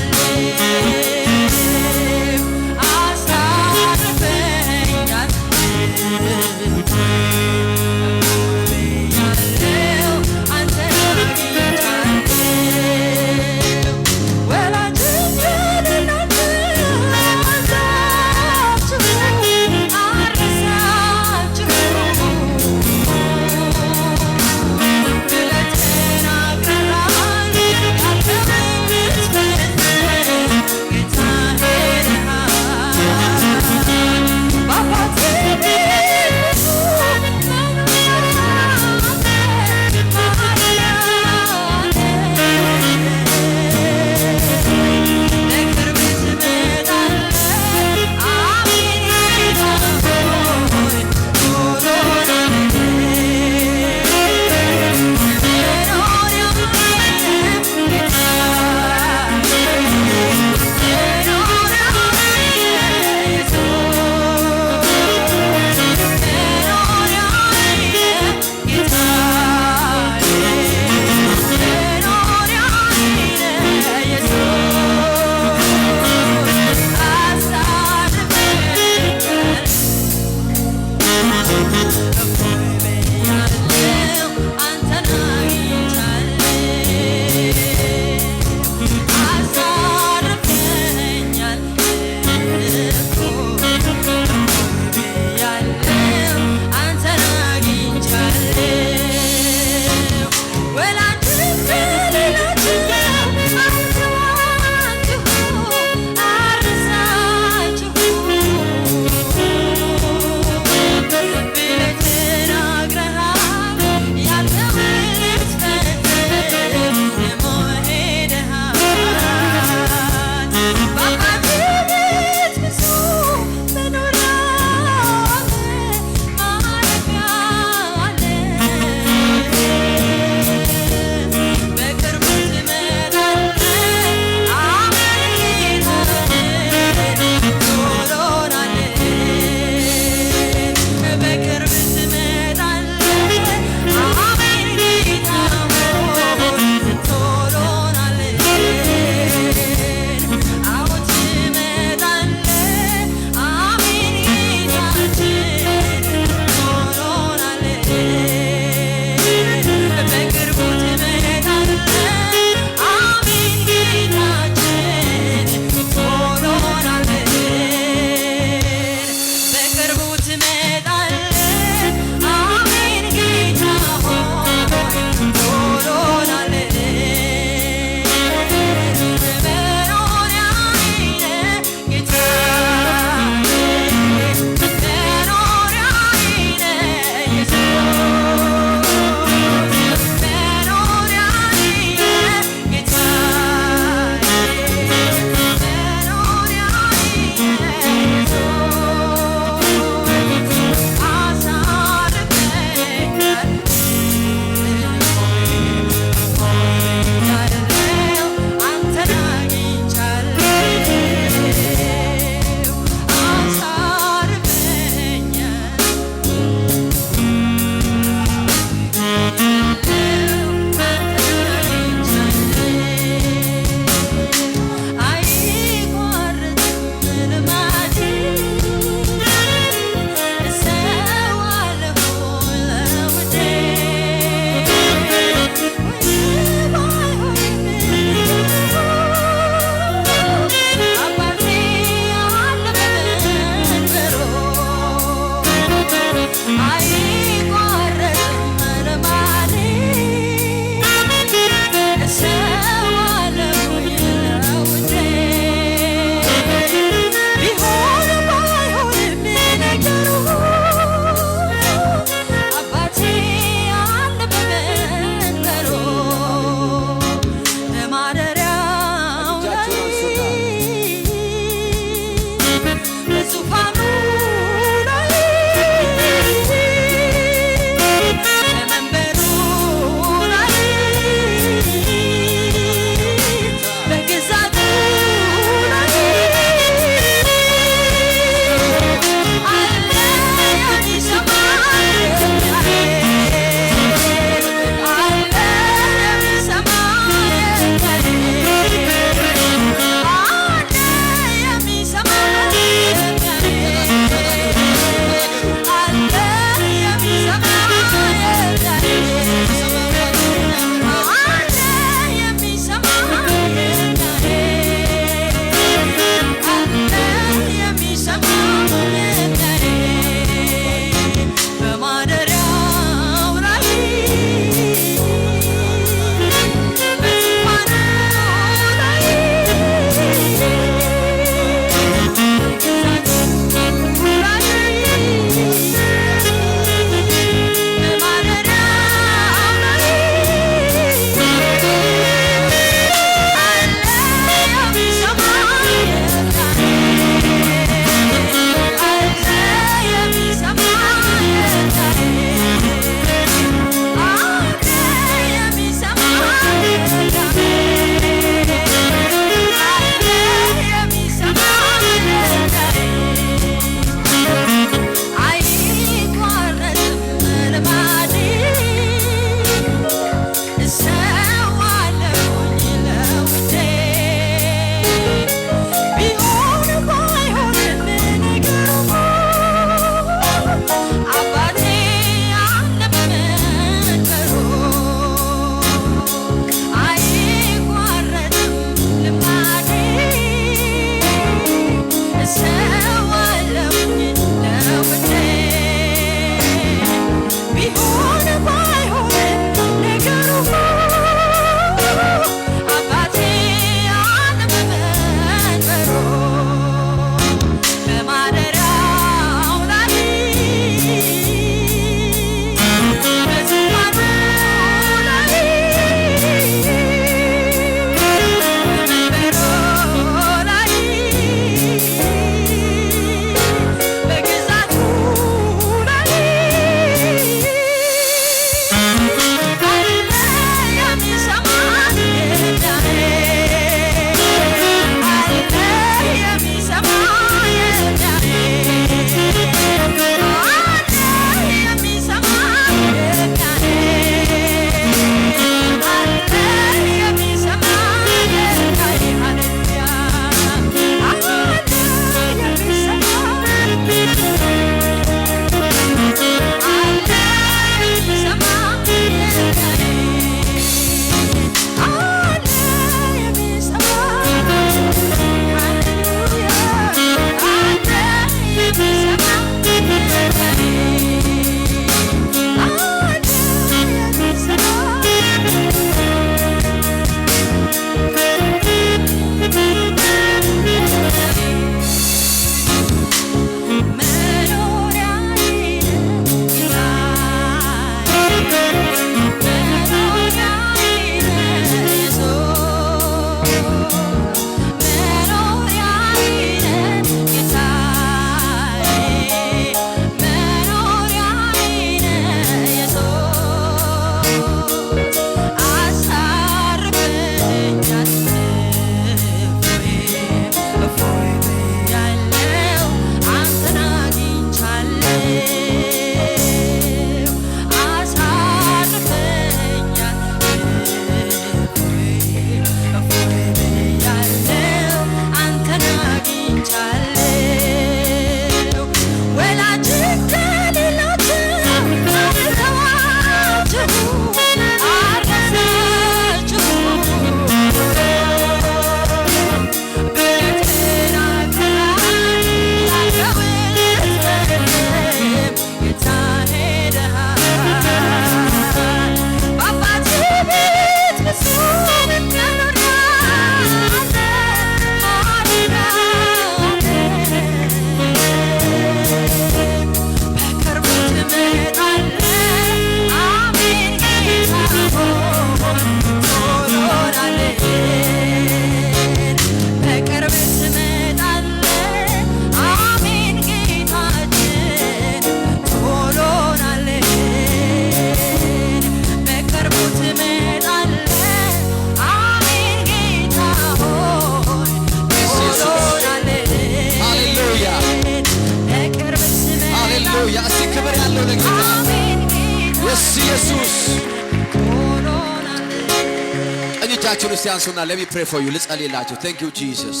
እጆቻችሁን እስቲ አንሱና let me pray for you ልጸልይላችሁ thank you Jesus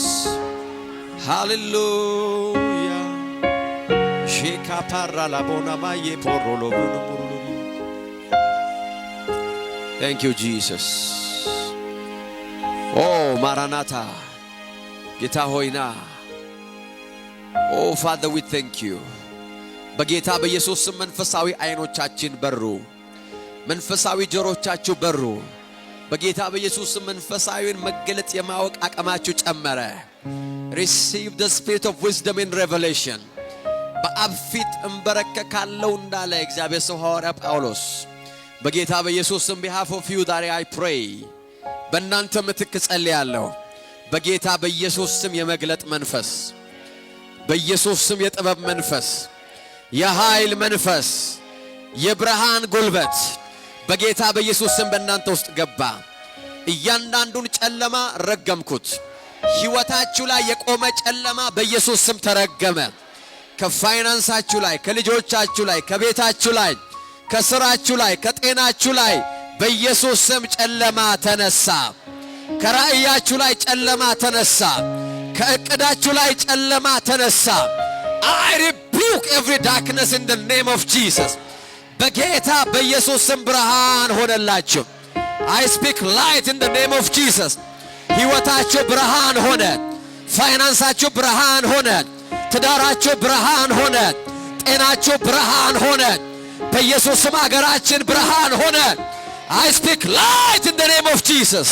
hallelujah sheka parra la bona maye porolo bono thank you Jesus oh maranatha ጌታ ሆይና oh Father we thank you በጌታ በኢየሱስ ስም መንፈሳዊ አይኖቻችን በሩ መንፈሳዊ ጆሮቻችሁ በሩ በጌታ በኢየሱስ ስም መንፈሳዊን መገለጥ የማወቅ አቅማችሁ ጨመረ receive the spirit of wisdom in revelation በአብ ፊት እንበረከካለሁ እንዳለ እግዚአብሔር ሰው ሐዋርያ ጳውሎስ በጌታ በኢየሱስ ስም behalf of you that I pray በእናንተ ምትክ ጸልያለሁ በጌታ በኢየሱስ ስም የመግለጥ መንፈስ በኢየሱስ ስም የጥበብ መንፈስ የኃይል መንፈስ የብርሃን ጉልበት በጌታ በኢየሱስ ስም በእናንተ ውስጥ ገባ እያንዳንዱን ጨለማ ረገምኩት ሕይወታችሁ ላይ የቆመ ጨለማ በኢየሱስ ስም ተረገመ ከፋይናንሳችሁ ላይ ከልጆቻችሁ ላይ ከቤታችሁ ላይ ከሥራችሁ ላይ ከጤናችሁ ላይ በኢየሱስ ስም ጨለማ ተነሳ ከራእያችሁ ላይ ጨለማ ተነሳ ከእቅዳችሁ ላይ ጨለማ ተነሳ I rebuke every darkness in the name of Jesus በጌታ በኢየሱስ ስም ብርሃን ሆነላችሁ I speak light in the name of Jesus ሕይወታችሁ ብርሃን ሆነ ፋይናንሳችሁ ብርሃን ሆነ ትዳራችሁ ብርሃን ሆነ ጤናችሁ ብርሃን ሆነ በኢየሱስ ስም አገራችን ብርሃን ሆነ I speak light in the name of Jesus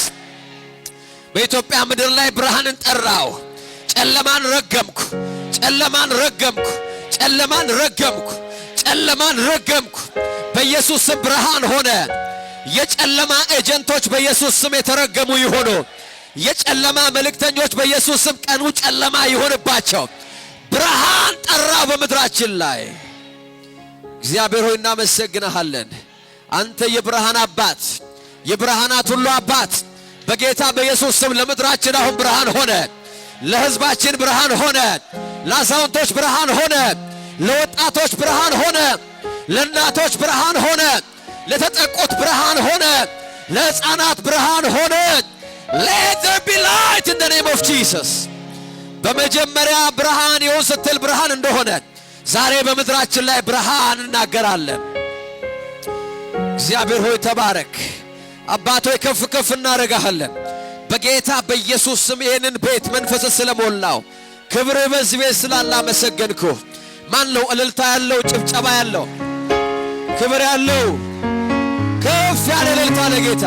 በኢትዮጵያ ምድር ላይ ብርሃንን ጠራው ጨለማን ረገምኩ ጨለማን ረገምኩ ጨለማን ረገምኩ ጨለማን ረገምኩ በኢየሱስ ስም ብርሃን ሆነ የጨለማ ኤጀንቶች በኢየሱስ ስም የተረገሙ ይሆኑ የጨለማ መልእክተኞች በኢየሱስ ስም ቀኑ ጨለማ ይሆንባቸው ብርሃን ጠራው በመድራችን ላይ እግዚአብሔር ሆይ እናመሰግንሃለን አንተ የብርሃን አባት የብርሃናት ሁሉ አባት በጌታ በኢየሱስ ስም ለምድራችን አሁን ብርሃን ሆነ ለሕዝባችን ብርሃን ሆነ ለአዛውንቶች ብርሃን ሆነ ለወጣቶች ብርሃን ሆነ ለእናቶች ብርሃን ሆነ ለተጠቁት ብርሃን ሆነ ለሕፃናት ብርሃን ሆነ let there be light in the name of Jesus በመጀመሪያ ብርሃን ይሁን ስትል ብርሃን እንደሆነ ዛሬ በምድራችን ላይ ብርሃን እናገራለን እግዚአብሔር ሆይ ተባረክ አባቶይ ከፍ ከፍ እናረጋለን በጌታ በኢየሱስ ስም ይሄንን ቤት መንፈስ ስለሞላው ክብር በዚህ ቤት ስላላ መሰገንኩ ማን ነው እልልታ ያለው ጭብጨባ ያለው ክብር ያለው ከፍ ያለ እልልታ ለጌታ